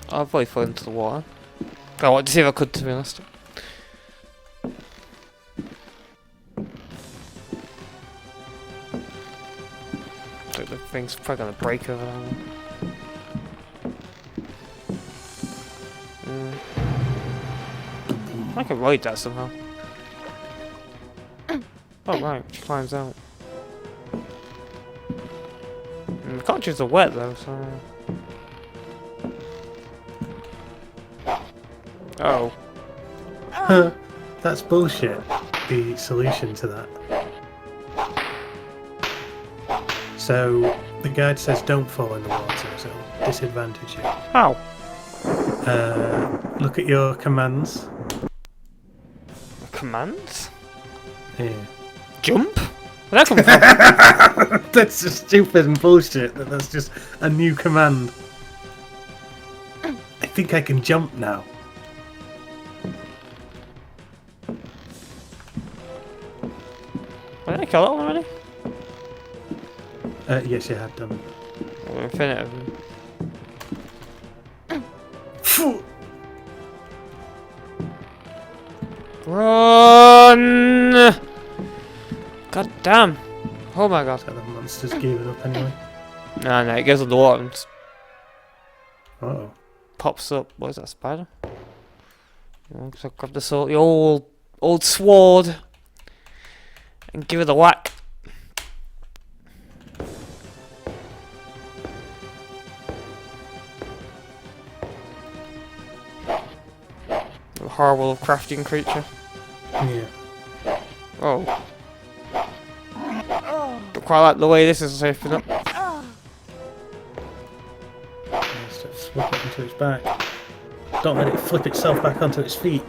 I'll probably fall into the water. I wanted to see if I could, to be honest. Like the thing's probably gonna break over there. I can ride that somehow. Oh right, she climbs out. The cartridges are wet though, so... Oh. That's bullshit. The solution to that. So the guide says don't fall in the water, so it'll disadvantage you. How? Look at your commands. Commands? Yeah. Jump? Where'd that come from? That's just stupid and bullshit. That's just a new command. I think I can jump now. Did I kill that one already? Yes, you had done. We're infinite of them. Run! God damn. Oh my god. So the monster's giving up anyway. No, it goes underwater and Uh-oh. pops up. What is that, spider? So grab the sword, the old sword, and give it a whack. A horrible crafting creature. Yeah. Oh. Don't quite like the way this is shaping up. Just flip it into its back. Don't let it flip itself back onto its feet.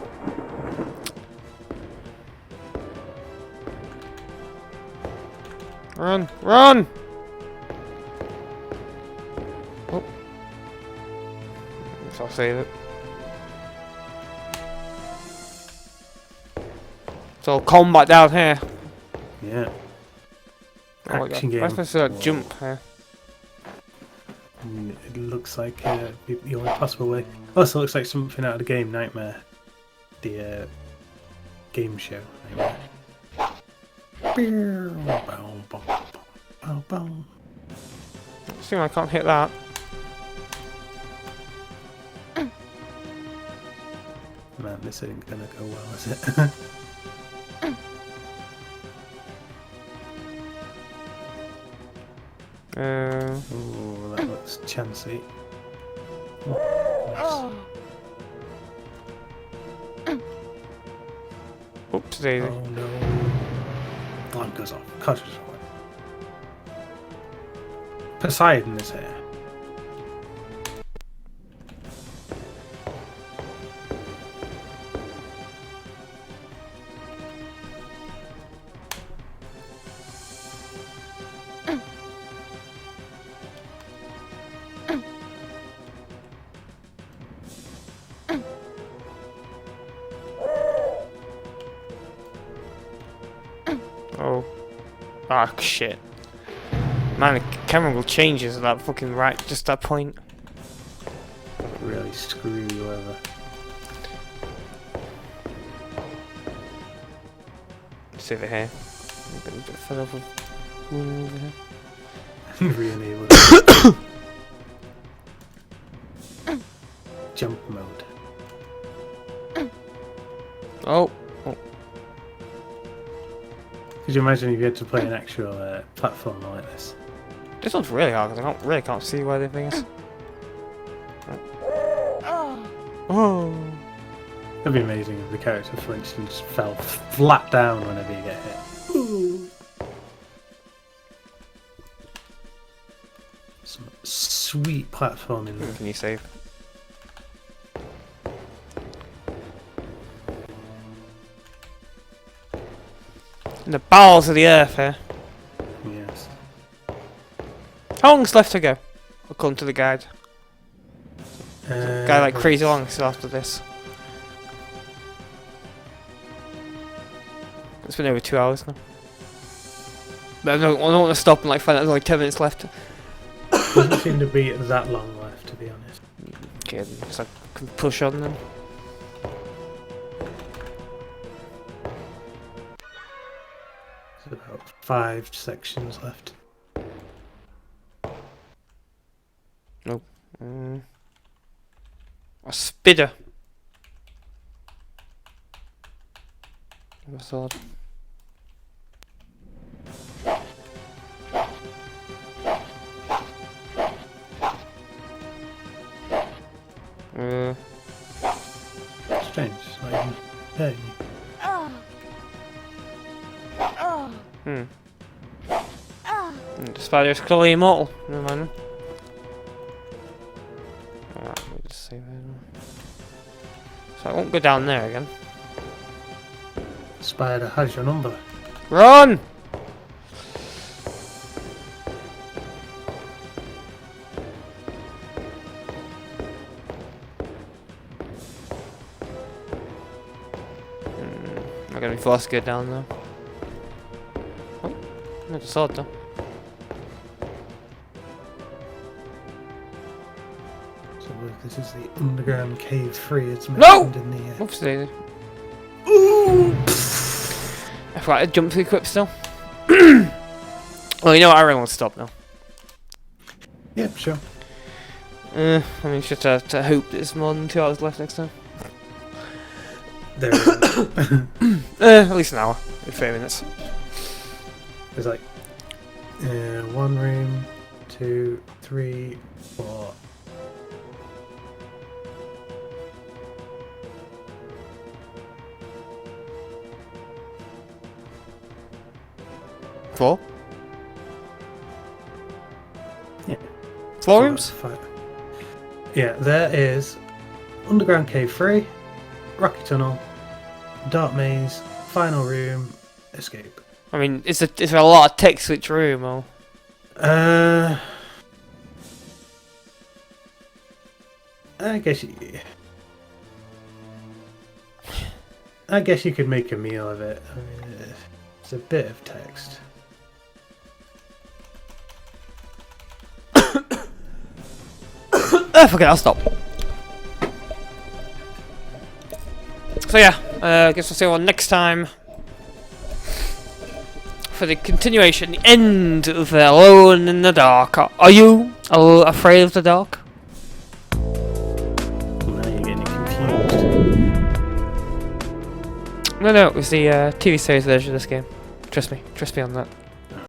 Run! Run! Oh. So I'll save it. So combat down here. Yeah. Oh my Action god. game. I'm supposed to jump here. It looks like the only possible way. Also looks like something out of the game Nightmare. The game show Nightmare. See, I can't hit that. Man, this ain't gonna go well, is it? Oh, that looks chancy. Oh, nice. Oops, daisy. Oh no. Alarm goes off. Cartridge is on. Poseidon is here. Oh. Ah, shit. Man, the camera will changes at that fucking just that point. Really screw you over. Save it here. I'm getting a bit fed up with running over here. Re-enable. Jump mode. Oh. Could you imagine if you had to play an actual platform like this? This one's really hard because I really can't see where the thing is. Oh. It'd be amazing if the character, for instance, fell flat down whenever you get hit. Ooh. Some sweet platforming there. Can you save? In the bowels of the earth here. Yes. How long's left to go? According to the guide. Guy like crazy it's- long still after this. It's been over 2 hours now. But I don't want to stop and like find out there's only 10 minutes left. Doesn't seem to be that long left, to be honest. Okay, so I can push on then. There's about 5 sections left. A spidder. A sword. Strange, it's not even hurting you. The spider's clearly immortal. Never mind. Alright, we'll just save it. So I won't go down there again. Spider has your number. Run! I'm gonna be forced to go down there. Oh, there's a sword though. So this is the underground cave 3. It's No! mentioned in the. Oops, daisy. Ooh! I forgot to jump to equip still. Well, you know what? I really want to stop now. Yep, sure. I mean, just have to hope there's more than 2 hours left next time. There it is. At least an hour. 30 minutes. There's like 1 room, 2, 3, 4. Four? Yeah. 4 rooms? Yeah, there is underground cave 3, rocky tunnel, dark maze, final room, escape. I mean, is there a lot of text for each room or? I guess you could make a meal of it. I mean, it's a bit of text. Fuck it, I'll stop. So yeah, I guess we'll see you all next time for the continuation, the end of Alone in the Dark. Are you afraid of the dark? Now you're getting confused. No, it was the TV series version of this game. Trust me on that.